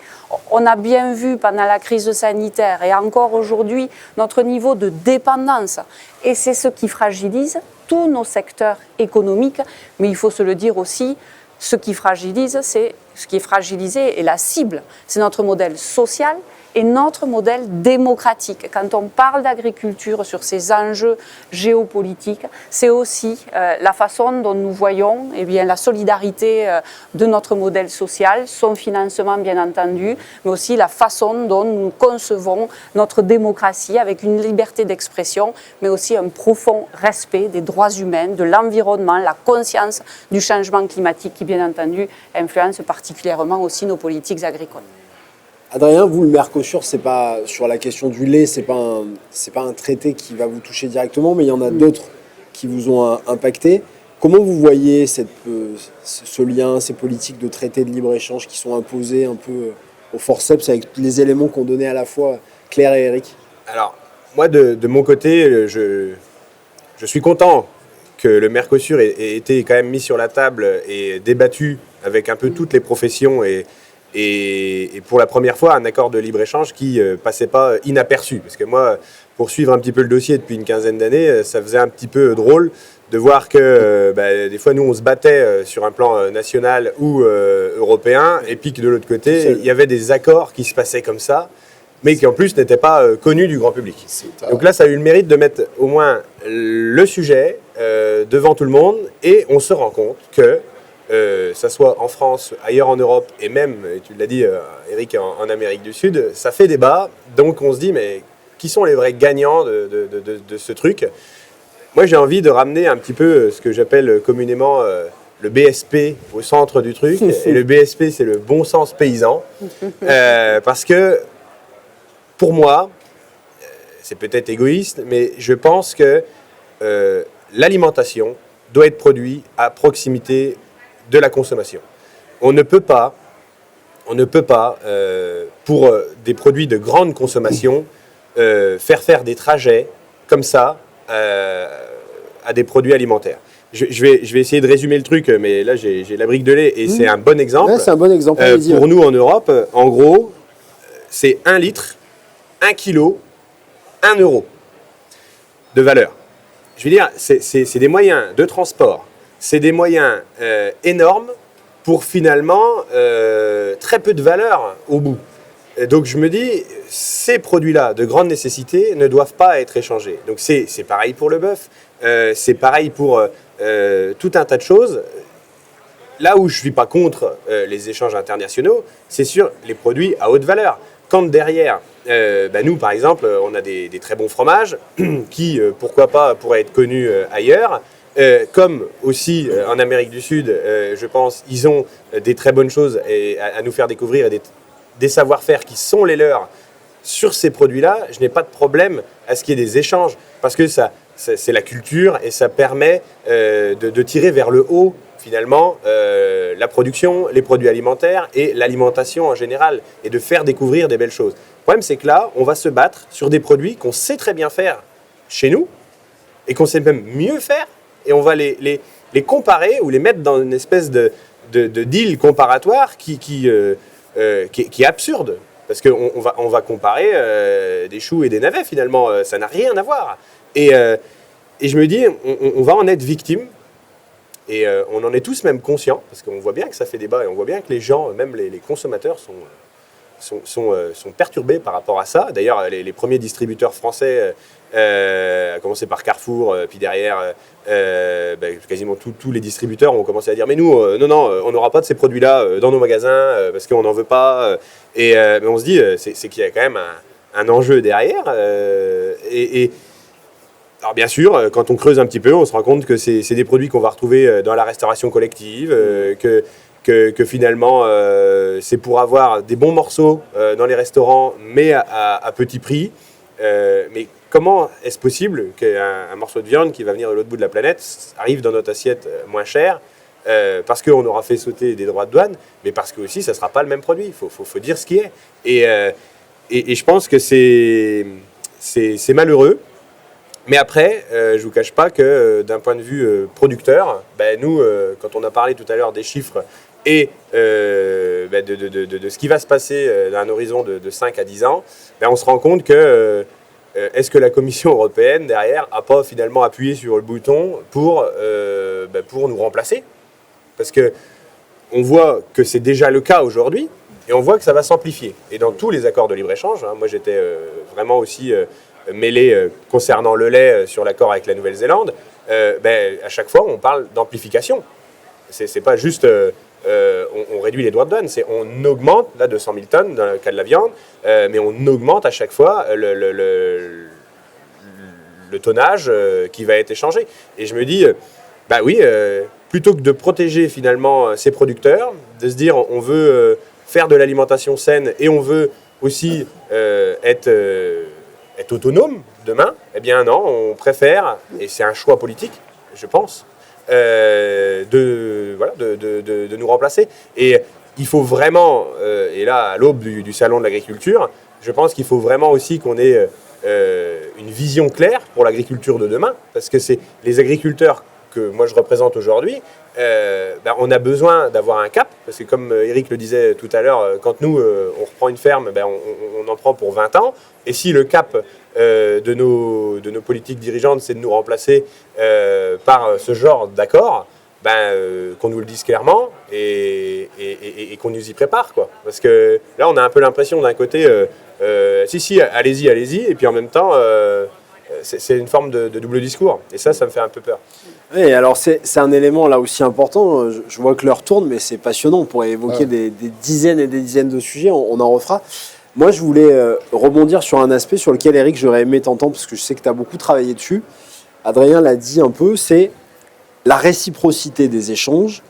On a bien vu pendant la crise sanitaire et encore aujourd'hui notre niveau de dépendance. Et c'est ce qui fragilise tous nos secteurs économiques. Mais il faut se le dire aussi, ce qui fragilise, c'est ce qui est fragilisé, et la cible, c'est notre modèle social et notre modèle démocratique. Quand on parle d'agriculture sur ces enjeux géopolitiques, c'est aussi la façon dont nous voyons la solidarité de notre modèle social, son financement bien entendu, mais aussi la façon dont nous concevons notre démocratie avec une liberté d'expression, mais aussi un profond respect des droits humains, de l'environnement, la conscience du changement climatique qui bien entendu influence particulièrement aussi nos politiques agricoles. Adrien, vous, le Mercosur, c'est pas sur la question du lait, c'est pas un traité qui va vous toucher directement, mais il y en a d'autres qui vous ont impacté. Comment vous voyez ce lien, ces politiques de traités de libre-échange qui sont imposées un peu au forceps avec les éléments qu'ont donné à la fois Claire et Eric? Alors, moi, de mon côté, je suis content que le Mercosur ait été quand même mis sur la table et débattu avec un peu toutes les professions et pour la première fois, un accord de libre-échange qui passait pas inaperçu. Parce que moi, pour suivre un petit peu le dossier depuis une quinzaine d'années, ça faisait un petit peu drôle de voir que des fois, nous, on se battait sur un plan national ou européen, et puis que de l'autre côté, il y avait des accords qui se passaient comme ça, mais qui en plus n'étaient pas connus du grand public. Donc là, ça a eu le mérite de mettre au moins le sujet devant tout le monde, et on se rend compte que ça soit en France, ailleurs en Europe, et même, tu l'as dit, Eric, en Amérique du Sud, ça fait débat. Donc on se dit, mais qui sont les vrais gagnants de ce truc? Moi, j'ai envie de ramener un petit peu ce que j'appelle communément le BSP au centre du truc. Et le BSP, c'est le bon sens paysan. Parce que, pour moi, c'est peut-être égoïste, mais je pense que l'alimentation doit être produite à proximité de la consommation. On ne peut pas, pour des produits de grande consommation, faire des trajets comme ça à des produits alimentaires. Je vais essayer de résumer le truc, mais là j'ai la brique de lait et c'est un bon exemple. Ouais, c'est un bon exemple. Pour nous en Europe, en gros, c'est 1 litre, 1 kilo, 1 euro de valeur. Je veux dire, c'est des moyens de transport. C'est des moyens énormes pour finalement très peu de valeur au bout. Et donc je me dis, ces produits-là de grande nécessité ne doivent pas être échangés. Donc c'est pareil pour le bœuf, c'est pareil pour tout un tas de choses. Là où je ne suis pas contre les échanges internationaux, c'est sur les produits à haute valeur. Quand derrière, nous par exemple, on a des très bons fromages qui, pourquoi pas, pourraient être connus ailleurs. Comme aussi en Amérique du Sud, je pense, ils ont des très bonnes choses à nous faire découvrir et des savoir-faire qui sont les leurs sur ces produits-là. Je n'ai pas de problème à ce qu'il y ait des échanges parce que c'est la culture et ça permet de tirer vers le haut finalement la production, les produits alimentaires et l'alimentation en général et de faire découvrir des belles choses. Le problème, c'est que là, on va se battre sur des produits qu'on sait très bien faire chez nous et qu'on sait même mieux faire. Et on va les comparer ou les mettre dans une espèce de deal comparatoire qui est absurde. Parce qu'on va comparer des choux et des navets, finalement. Ça n'a rien à voir. Et je me dis, on va en être victime. Et on en est tous même conscients. Parce qu'on voit bien que ça fait débat. Et on voit bien que les gens, même les consommateurs, sont perturbés par rapport à ça. D'ailleurs, les premiers distributeurs français, à commencer par Carrefour, puis derrière, quasiment tous les distributeurs ont commencé à dire mais nous, non, on n'aura pas de ces produits-là dans nos magasins parce qu'on n'en veut pas. Mais on se dit, c'est qu'il y a quand même un enjeu derrière. Alors bien sûr, quand on creuse un petit peu, on se rend compte que c'est des produits qu'on va retrouver dans la restauration collective, que finalement, c'est pour avoir des bons morceaux dans les restaurants, mais à petit prix. Mais comment est-ce possible qu'un morceau de viande qui va venir de l'autre bout de la planète arrive dans notre assiette moins cher parce qu'on aura fait sauter des droits de douane, mais parce que aussi ça ne sera pas le même produit. Il faut dire ce qui est. Et je pense que c'est malheureux. Mais après, je ne vous cache pas que d'un point de vue producteur, nous, quand on a parlé tout à l'heure des chiffres et de ce qui va se passer dans un horizon de 5 à 10 ans, on se rend compte que est-ce que la Commission européenne, derrière, n'a pas finalement appuyé sur le bouton pour nous remplacer? Parce que on voit que c'est déjà le cas aujourd'hui et on voit que ça va s'amplifier. Et dans tous les accords de libre-échange, moi j'étais vraiment aussi mêlé concernant le lait sur l'accord avec la Nouvelle-Zélande, à chaque fois on parle d'amplification. C'est pas juste on réduit les droits de douane, c'est on augmente là de 100 000 tonnes dans le cas de la viande, mais on augmente à chaque fois le tonnage qui va être échangé. Et je me dis, plutôt que de protéger finalement ces producteurs, de se dire on veut faire de l'alimentation saine et on veut aussi être autonome demain, eh bien non, on préfère, et c'est un choix politique, je pense, de nous remplacer. Et il faut vraiment, et là à l'aube du salon de l'agriculture, je pense qu'il faut vraiment aussi qu'on ait une vision claire pour l'agriculture de demain, parce que c'est les agriculteurs que moi je représente aujourd'hui, on a besoin d'avoir un cap, parce que comme Eric le disait tout à l'heure, quand nous on reprend une ferme, on en prend pour 20 ans, et si le cap de nos politiques dirigeantes c'est de nous remplacer par ce genre d'accord, qu'on nous le dise clairement et qu'on nous y prépare, quoi. Parce que là on a un peu l'impression d'un côté allez-y, et puis en même temps c'est une forme de double discours, et ça me fait un peu peur. Oui, alors c'est un élément là aussi important. Je vois que l'heure tourne, mais c'est passionnant. On pourrait évoquer des dizaines et des dizaines de sujets. On en refera. Moi, je voulais rebondir sur un aspect sur lequel, Eric, j'aurais aimé t'entendre, parce que je sais que tu as beaucoup travaillé dessus. Adrien l'a dit un peu, c'est la réciprocité des échanges.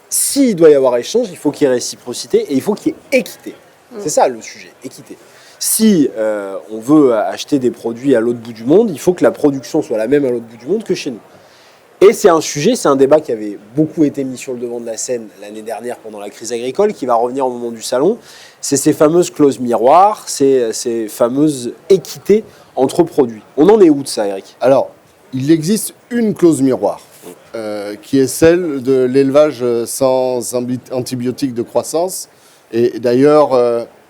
S'il doit y avoir échange, il faut qu'il y ait réciprocité et il faut qu'il y ait équité. C'est ça le sujet, équité. Si on veut acheter des produits à l'autre bout du monde, il faut que la production soit la même à l'autre bout du monde que chez nous. Et c'est un débat qui avait beaucoup été mis sur le devant de la scène l'année dernière pendant la crise agricole, qui va revenir au moment du salon. C'est ces fameuses clauses miroirs, ces fameuses équités entre produits. On en est où de ça, Eric ? Alors, il existe une clause miroir, qui est celle de l'élevage sans antibiotiques de croissance. Et d'ailleurs,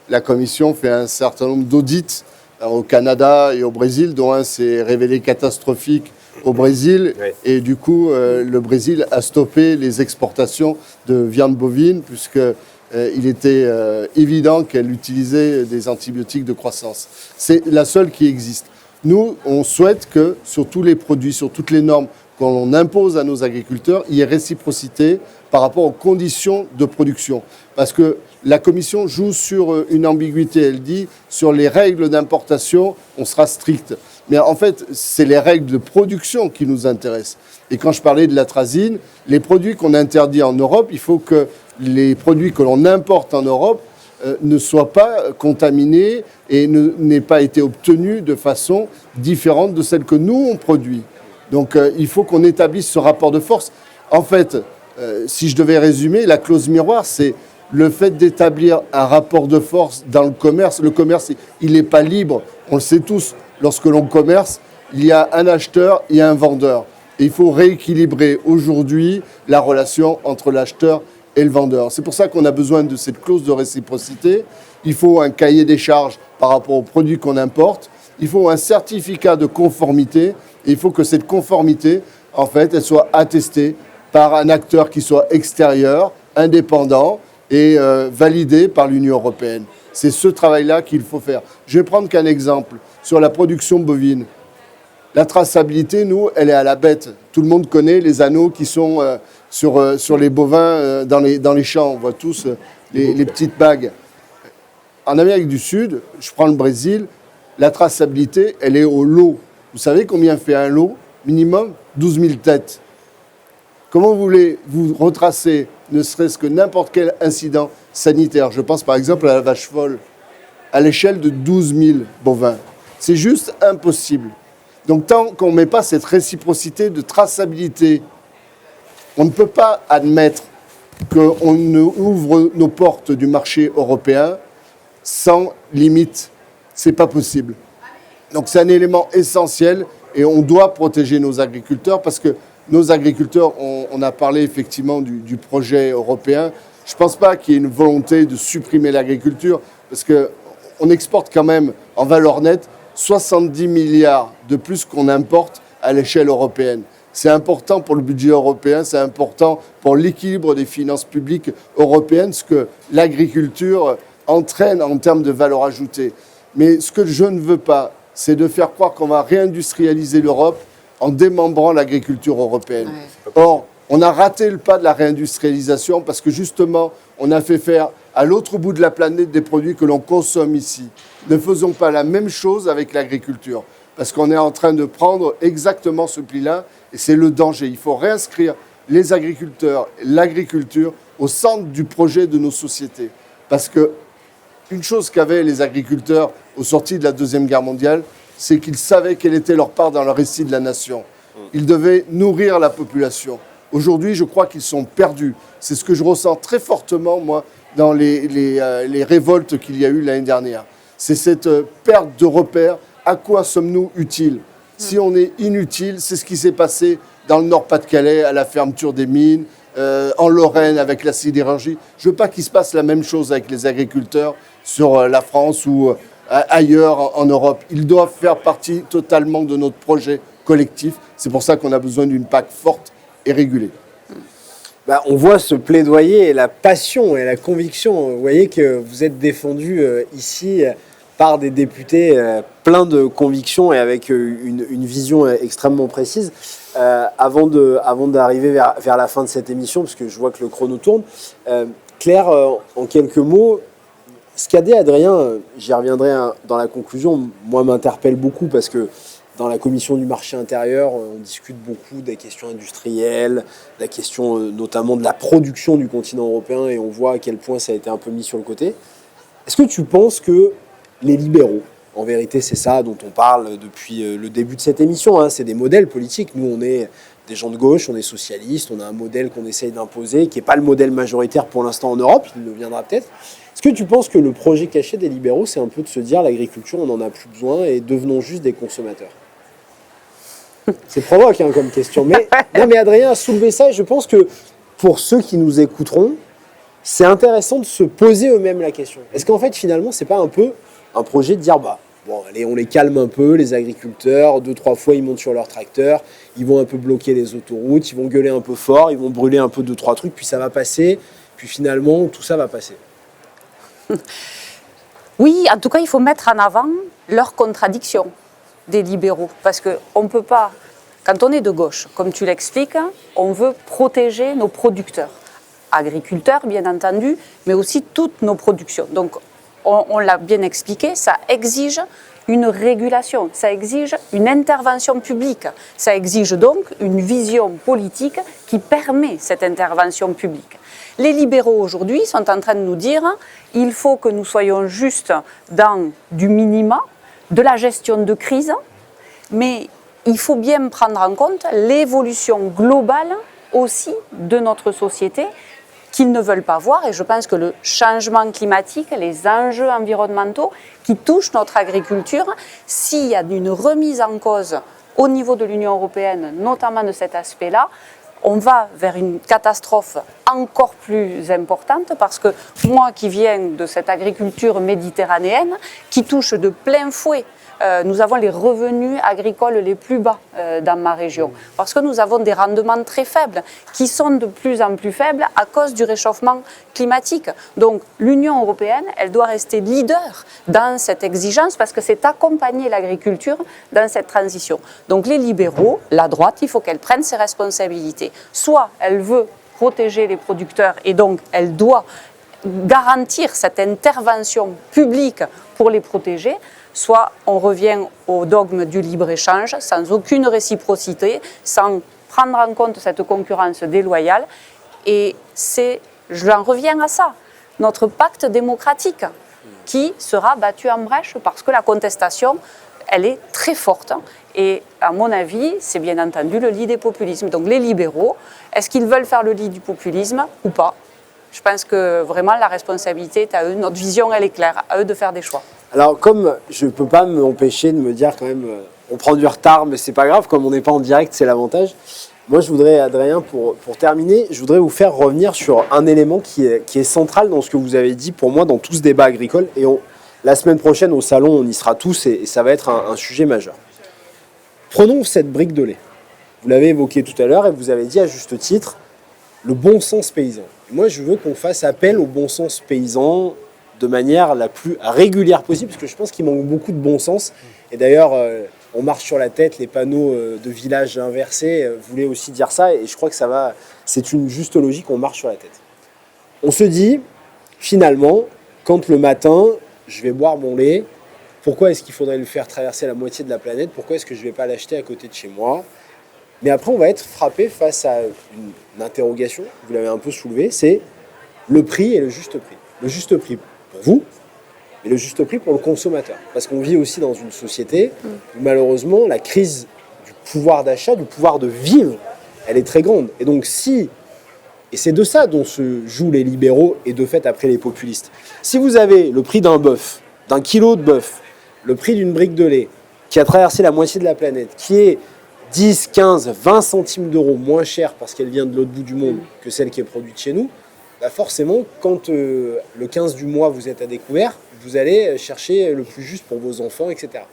la Commission fait un certain nombre d'audits au Canada et au Brésil, dont un s'est révélé catastrophique au Brésil. Oui. Et du coup, le Brésil a stoppé les exportations de viande bovine, puisque il était évident qu'elle utilisait des antibiotiques de croissance. C'est la seule qui existe. Nous, on souhaite que sur tous les produits, sur toutes les normes qu'on impose à nos agriculteurs, il y ait réciprocité par rapport aux conditions de production. Parce que la Commission joue sur une ambiguïté. Elle dit, sur les règles d'importation, on sera strict. Mais en fait, c'est les règles de production qui nous intéressent. Et quand je parlais de l'atrazine, les produits qu'on interdit en Europe, il faut que les produits que l'on importe en Europe ne soient pas contaminés et n'aient pas été obtenus de façon différente de celle que nous, on produit. Donc il faut qu'on établisse ce rapport de force. En fait, si je devais résumer, la clause miroir, c'est le fait d'établir un rapport de force dans le commerce. Le commerce, il n'est pas libre, on le sait tous. Lorsque l'on commerce, il y a un acheteur, il y a un vendeur. Et il faut rééquilibrer aujourd'hui la relation entre l'acheteur et le vendeur. C'est pour ça qu'on a besoin de cette clause de réciprocité. Il faut un cahier des charges par rapport aux produits qu'on importe. Il faut un certificat de conformité. Et il faut que cette conformité, en fait, elle soit attestée par un acteur qui soit extérieur, indépendant et validé par l'Union européenne. C'est ce travail-là qu'il faut faire. Je vais prendre qu'un exemple sur la production bovine. La traçabilité, nous, elle est à la bête. Tout le monde connaît les anneaux qui sont sur les bovins dans les champs. On voit tous les petites bagues. En Amérique du Sud, je prends le Brésil, la traçabilité, elle est au lot. Vous savez combien fait un lot minimum ? 12 000 têtes. Comment voulez-vous retracer ne serait-ce que n'importe quel incident sanitaire ? Je pense par exemple à la vache folle, à l'échelle de 12 000 bovins. C'est juste impossible. Donc tant qu'on ne met pas cette réciprocité de traçabilité, on ne peut pas admettre qu'on ouvre nos portes du marché européen sans limite. Ce n'est pas possible. Donc c'est un élément essentiel et on doit protéger nos agriculteurs parce que nos agriculteurs, on a parlé effectivement du projet européen. Je ne pense pas qu'il y ait une volonté de supprimer l'agriculture parce qu'on exporte quand même en valeur nette 70 milliards de plus qu'on importe à l'échelle européenne. C'est important pour le budget européen, c'est important pour l'équilibre des finances publiques européennes, ce que l'agriculture entraîne en termes de valeur ajoutée. Mais ce que je ne veux pas, c'est de faire croire qu'on va réindustrialiser l'Europe en démembrant l'agriculture européenne. Ouais. Or, on a raté le pas de la réindustrialisation parce que justement, on a fait faire à l'autre bout de la planète des produits que l'on consomme ici. Ne faisons pas la même chose avec l'agriculture parce qu'on est en train de prendre exactement ce pli-là et c'est le danger. Il faut réinscrire les agriculteurs, l'agriculture au centre du projet de nos sociétés. Parce que une chose qu'avaient les agriculteurs au sorti de la Deuxième Guerre mondiale, c'est qu'ils savaient quelle était leur part dans le récit de la nation. Ils devaient nourrir la population. Aujourd'hui, je crois qu'ils sont perdus. C'est ce que je ressens très fortement, moi, dans les révoltes qu'il y a eu l'année dernière. C'est cette perte de repères. À quoi sommes-nous utiles ? Si on est inutile, c'est ce qui s'est passé dans le Nord-Pas-de-Calais, à la fermeture des mines, en Lorraine avec la sidérurgie. Je ne veux pas qu'il se passe la même chose avec les agriculteurs sur la France ou ailleurs en Europe. Ils doivent faire partie totalement de notre projet collectif. C'est pour ça qu'on a besoin d'une PAC forte et régulée. On voit ce plaidoyer et la passion et la conviction. Vous voyez que vous êtes défendu ici par des députés pleins de conviction et avec une vision extrêmement précise. Avant d'arriver vers la fin de cette émission, parce que je vois que le chrono tourne, Claire, en quelques mots, ce qu'a dit Adrien, j'y reviendrai dans la conclusion, moi m'interpelle beaucoup parce que dans la commission du marché intérieur, on discute beaucoup des questions industrielles, la question notamment de la production du continent européen et on voit à quel point ça a été un peu mis sur le côté. Est-ce que tu penses que les libéraux, en vérité c'est ça dont on parle depuis le début de cette émission, hein, c'est des modèles politiques, nous on est des gens de gauche, on est socialistes, on a un modèle qu'on essaye d'imposer, qui n'est pas le modèle majoritaire pour l'instant en Europe, il le viendra peut-être. Est-ce que tu penses que le projet caché des libéraux, c'est un peu de se dire l'agriculture, on n'en a plus besoin et devenons juste des consommateurs ? C'est provoque comme question. Mais Adrien a soulevé ça et je pense que pour ceux qui nous écouteront, c'est intéressant de se poser eux-mêmes la question. Est-ce qu'en fait, finalement, c'est pas un peu un projet de dire bon, allez, on les calme un peu, les agriculteurs, 2-3 fois, ils montent sur leur tracteur, ils vont un peu bloquer les autoroutes, ils vont gueuler un peu fort, ils vont brûler un peu 2-3 trucs, puis ça va passer, puis finalement, tout ça va passer. Oui, en tout cas, il faut mettre en avant leurs contradictions des libéraux, parce qu'on ne peut pas, quand on est de gauche, comme tu l'expliques, on veut protéger nos producteurs, agriculteurs bien entendu, mais aussi toutes nos productions. Donc, on l'a bien expliqué, ça exige une régulation, ça exige une intervention publique, ça exige donc une vision politique qui permet cette intervention publique. Les libéraux aujourd'hui sont en train de nous dire il faut que nous soyons juste dans du minima, de la gestion de crise, mais il faut bien prendre en compte l'évolution globale aussi de notre société qu'ils ne veulent pas voir. Et je pense que le changement climatique, les enjeux environnementaux qui touchent notre agriculture, s'il y a une remise en cause au niveau de l'Union européenne, notamment de cet aspect-là, on va vers une catastrophe encore plus importante parce que moi qui viens de cette agriculture méditerranéenne, qui touche de plein fouet, nous avons les revenus agricoles les plus bas dans ma région parce que nous avons des rendements très faibles qui sont de plus en plus faibles à cause du réchauffement climatique. Donc l'Union européenne, elle doit rester leader dans cette exigence parce que c'est accompagner l'agriculture dans cette transition. Donc les libéraux, la droite, il faut qu'elle prenne ses responsabilités. Soit elle veut protéger les producteurs et donc elle doit garantir cette intervention publique pour les protéger, soit on revient au dogme du libre-échange sans aucune réciprocité, sans prendre en compte cette concurrence déloyale. Et j'en reviens à ça, notre pacte démocratique qui sera battu en brèche parce que la contestation, elle est très forte. Et à mon avis, c'est bien entendu le lit des populismes. Donc les libéraux, est-ce qu'ils veulent faire le lit du populisme ou pas ? Je pense que vraiment la responsabilité est à eux. Notre vision, elle est claire, à eux de faire des choix. Alors comme je ne peux pas m'empêcher de me dire quand même, on prend du retard, mais c'est pas grave, comme on n'est pas en direct, c'est l'avantage. Moi, je voudrais, Adrien, pour terminer, je voudrais vous faire revenir sur un élément qui est central dans ce que vous avez dit, pour moi, dans tout ce débat agricole. Et la semaine prochaine, au salon, on y sera tous et ça va être un sujet majeur. Prenons cette brique de lait. Vous l'avez évoqué tout à l'heure et vous avez dit à juste titre le bon sens paysan. Et moi, je veux qu'on fasse appel au bon sens paysan de manière la plus régulière possible, parce que je pense qu'il manque beaucoup de bon sens. Et d'ailleurs, on marche sur la tête, les panneaux de village inversés voulaient aussi dire ça, et je crois que c'est une juste logique, on marche sur la tête. On se dit, finalement, quand le matin, je vais boire mon lait, pourquoi est-ce qu'il faudrait le faire traverser la moitié de la planète? Pourquoi est-ce que je ne vais pas l'acheter à côté de chez moi? Mais après, on va être frappé face à une interrogation, vous l'avez un peu soulevé, c'est le prix et le juste prix. Le juste prix pour vous, et le juste prix pour le consommateur. Parce qu'on vit aussi dans une société où malheureusement, la crise du pouvoir d'achat, du pouvoir de vivre, elle est très grande. Et donc et c'est de ça dont se jouent les libéraux et de fait après les populistes. Si vous avez le prix d'un bœuf, d'un kilo de bœuf, le prix d'une brique de lait, qui a traversé la moitié de la planète, qui est 10, 15, 20 centimes d'euros moins cher parce qu'elle vient de l'autre bout du monde que celle qui est produite chez nous, bah forcément, quand le 15 du mois, vous êtes à découvert, vous allez chercher le plus juste pour vos enfants, etc.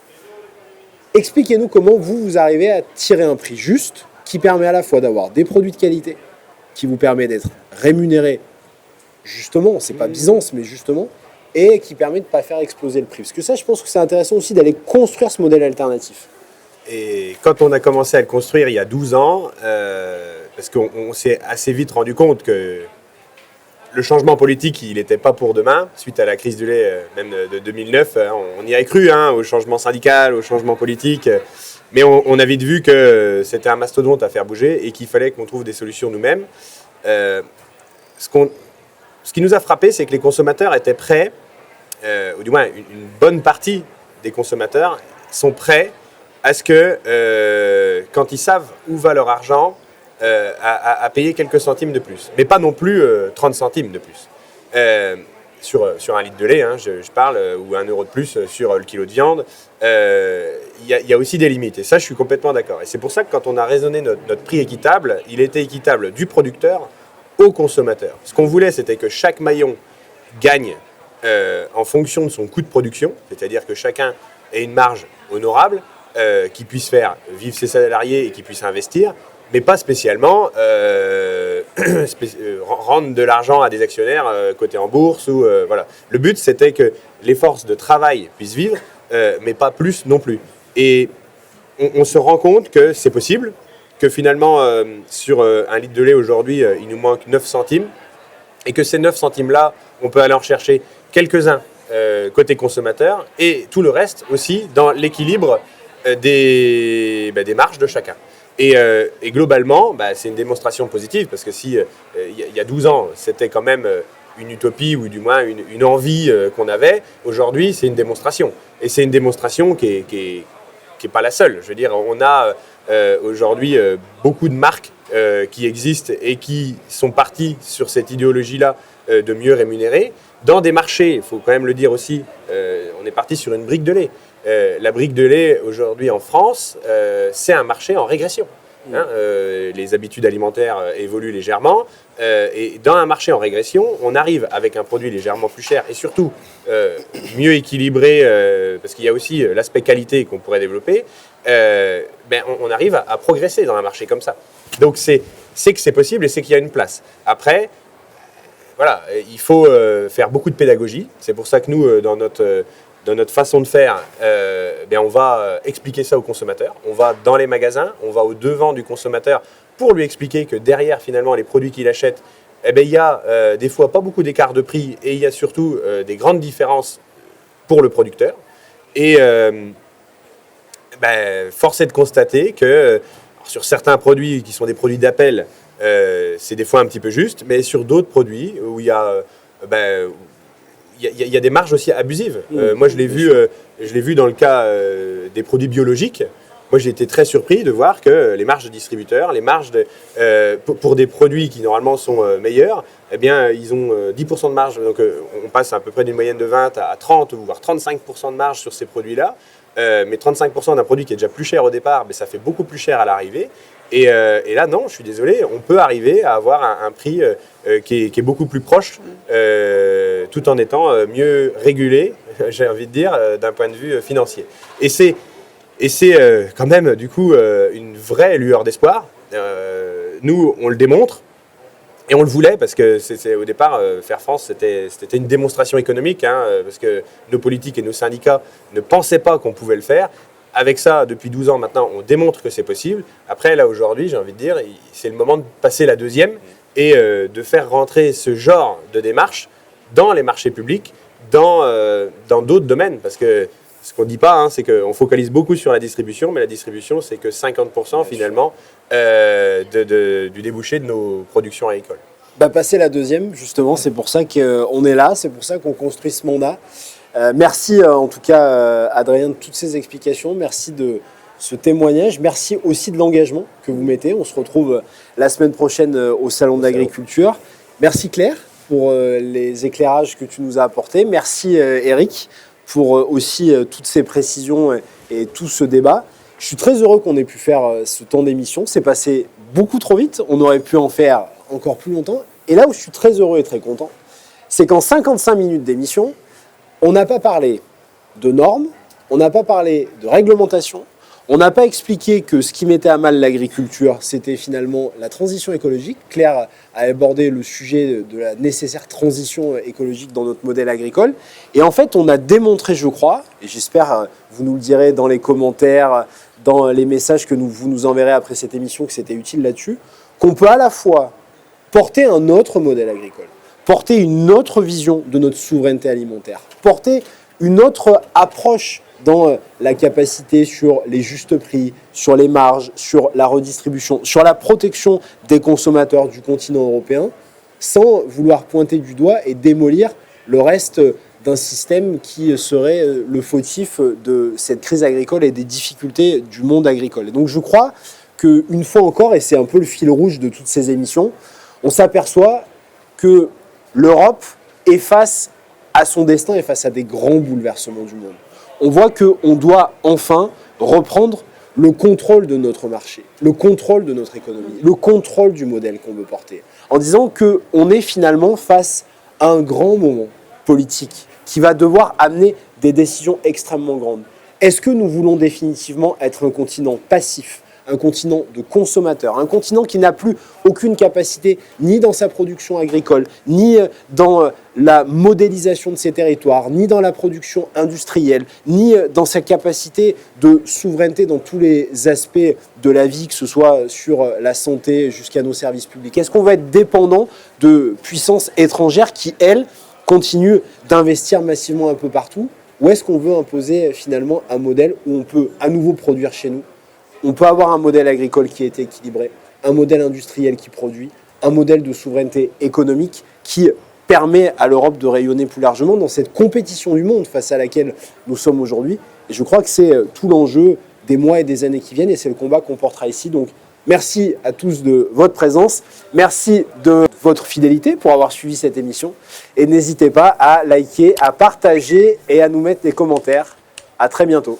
Expliquez-nous comment vous arrivez à tirer un prix juste qui permet à la fois d'avoir des produits de qualité, qui vous permet d'être rémunéré justement, c'est pas Byzance, mais justement, et qui permet de ne pas faire exploser le prix. Parce que ça, je pense que c'est intéressant aussi d'aller construire ce modèle alternatif. Et quand on a commencé à le construire il y a 12 ans, parce qu'on s'est assez vite rendu compte que le changement politique, il n'était pas pour demain, suite à la crise du lait même de 2009. On y a cru au changement syndical, au changement politique, mais on a vite vu que c'était un mastodonte à faire bouger et qu'il fallait qu'on trouve des solutions nous-mêmes. Ce qui nous a frappé, c'est que les consommateurs étaient prêts, ou du moins une bonne partie des consommateurs sont prêts à ce que, quand ils savent où va leur argent, à payer quelques centimes de plus. Mais pas non plus 30 centimes de plus. Sur un litre de lait, je parle, ou 1 euro de plus sur le kilo de viande. Il y a aussi des limites. Et ça, je suis complètement d'accord. Et c'est pour ça que quand on a raisonné notre prix équitable, il était équitable du producteur au consommateur. Ce qu'on voulait, c'était que chaque maillon gagne en fonction de son coût de production, c'est-à-dire que chacun ait une marge honorable, qui puisse faire vivre ses salariés et qui puisse investir, mais pas spécialement rendre de l'argent à des actionnaires cotés en bourse. Voilà. Le but, c'était que les forces de travail puissent vivre, mais pas plus non plus. Et on se rend compte que c'est possible, que finalement, sur un litre de lait aujourd'hui, il nous manque 9 centimes, et que ces 9 centimes-là, on peut aller en chercher quelques-uns côté consommateur, et tout le reste aussi dans l'équilibre des marges de chacun. Et globalement, c'est une démonstration positive, parce que si il y a 12 ans, c'était quand même une utopie, ou du moins une envie qu'on avait, aujourd'hui, c'est une démonstration. Et c'est une démonstration qui est pas la seule. Je veux dire, on a aujourd'hui beaucoup de marques qui existent et qui sont parties sur cette idéologie-là de mieux rémunérer. Dans des marchés, il faut quand même le dire aussi, on est parti sur une brique de lait. La brique de lait aujourd'hui en France, c'est un marché en régression. Les habitudes alimentaires évoluent légèrement, et dans un marché en régression, on arrive avec un produit légèrement plus cher et surtout mieux équilibré, parce qu'il y a aussi l'aspect qualité qu'on pourrait développer. On arrive à progresser dans un marché comme ça. Donc c'est que c'est possible et c'est qu'il y a une place. Après, voilà, il faut faire beaucoup de pédagogie. C'est pour ça que nous, dans notre façon de faire, on va expliquer ça au consommateur. On va dans les magasins, on va au devant du consommateur pour lui expliquer que derrière, finalement, les produits qu'il achète, il y a des fois pas beaucoup d'écart de prix et il y a surtout des grandes différences pour le producteur. Et force est de constater que sur certains produits qui sont des produits d'appel, c'est des fois un petit peu juste, mais sur d'autres produits où il y a des marges aussi abusives. Moi, je l'ai vu dans le cas des produits biologiques. Moi, j'ai été très surpris de voir que les marges de distributeurs, les marges pour des produits qui normalement sont meilleurs, ils ont 10% de marge. Donc, on passe à peu près d'une moyenne de 20 à 30 voire 35% de marge sur ces produits-là. Mais 35% d'un produit qui est déjà plus cher au départ, ça fait beaucoup plus cher à l'arrivée. Et là, non, je suis désolé, on peut arriver à avoir un prix qui est beaucoup plus proche, tout en étant mieux régulé, j'ai envie de dire, d'un point de vue financier. Et Et c'est quand même, du coup, une vraie lueur d'espoir. Nous, on le démontre. Et on le voulait parce que au départ, Faire France, c'était une démonstration économique, hein, parce que nos politiques et nos syndicats ne pensaient pas qu'on pouvait le faire. Avec ça, depuis 12 ans maintenant, on démontre que c'est possible. Après, là, aujourd'hui, j'ai envie de dire, c'est le moment de passer la deuxième et de faire rentrer ce genre de démarche dans les marchés publics, dans d'autres domaines. Parce que ce qu'on ne dit pas, hein, c'est qu'on focalise beaucoup sur la distribution, mais la distribution, c'est que 50% finalement du débouché de nos productions agricoles. Passer la deuxième, justement, c'est pour ça qu'on est là, c'est pour ça qu'on construit ce mandat. Merci en tout cas, Adrien, de toutes ces explications. Merci de ce témoignage. Merci aussi de l'engagement que vous mettez. On se retrouve la semaine prochaine au Salon de l'Agriculture. Merci Claire pour les éclairages que tu nous as apportés. Merci Eric pour aussi toutes ces précisions et tout ce débat. Je suis très heureux qu'on ait pu faire ce temps d'émission. C'est passé beaucoup trop vite. On aurait pu en faire encore plus longtemps. Et là où je suis très heureux et très content, c'est qu'en 55 minutes d'émission, on n'a pas parlé de normes, on n'a pas parlé de réglementation, on n'a pas expliqué que ce qui mettait à mal l'agriculture, c'était finalement la transition écologique. Claire a abordé le sujet de la nécessaire transition écologique dans notre modèle agricole. Et en fait, on a démontré, je crois, et j'espère, vous nous le direz dans les commentaires, dans les messages que vous nous enverrez après cette émission, que c'était utile là-dessus, qu'on peut à la fois porter un autre modèle agricole, porter une autre vision de notre souveraineté alimentaire, porter une autre approche dans la capacité sur les justes prix, sur les marges, sur la redistribution, sur la protection des consommateurs du continent européen, sans vouloir pointer du doigt et démolir le reste d'un système qui serait le fautif de cette crise agricole et des difficultés du monde agricole. Et donc je crois qu'une fois encore, et c'est un peu le fil rouge de toutes ces émissions, on s'aperçoit que l'Europe est face à son destin et face à des grands bouleversements du monde. On voit qu'on doit enfin reprendre le contrôle de notre marché, le contrôle de notre économie, le contrôle du modèle qu'on veut porter, en disant qu'on est finalement face à un grand moment politique qui va devoir amener des décisions extrêmement grandes. Est-ce que nous voulons définitivement être un continent passif, un continent de consommateurs, un continent qui n'a plus aucune capacité ni dans sa production agricole, ni dans la modélisation de ses territoires, ni dans la production industrielle, ni dans sa capacité de souveraineté dans tous les aspects de la vie, que ce soit sur la santé jusqu'à nos services publics? Est-ce qu'on va être dépendant de puissances étrangères qui, elles, continuent d'investir massivement un peu partout? Ou est-ce qu'on veut imposer finalement un modèle où on peut à nouveau produire chez nous? On peut avoir un modèle agricole qui est équilibré, un modèle industriel qui produit, un modèle de souveraineté économique qui permet à l'Europe de rayonner plus largement dans cette compétition du monde face à laquelle nous sommes aujourd'hui. Et je crois que c'est tout l'enjeu des mois et des années qui viennent et c'est le combat qu'on portera ici. Donc merci à tous de votre présence, merci de votre fidélité pour avoir suivi cette émission et n'hésitez pas à liker, à partager et à nous mettre des commentaires. À très bientôt.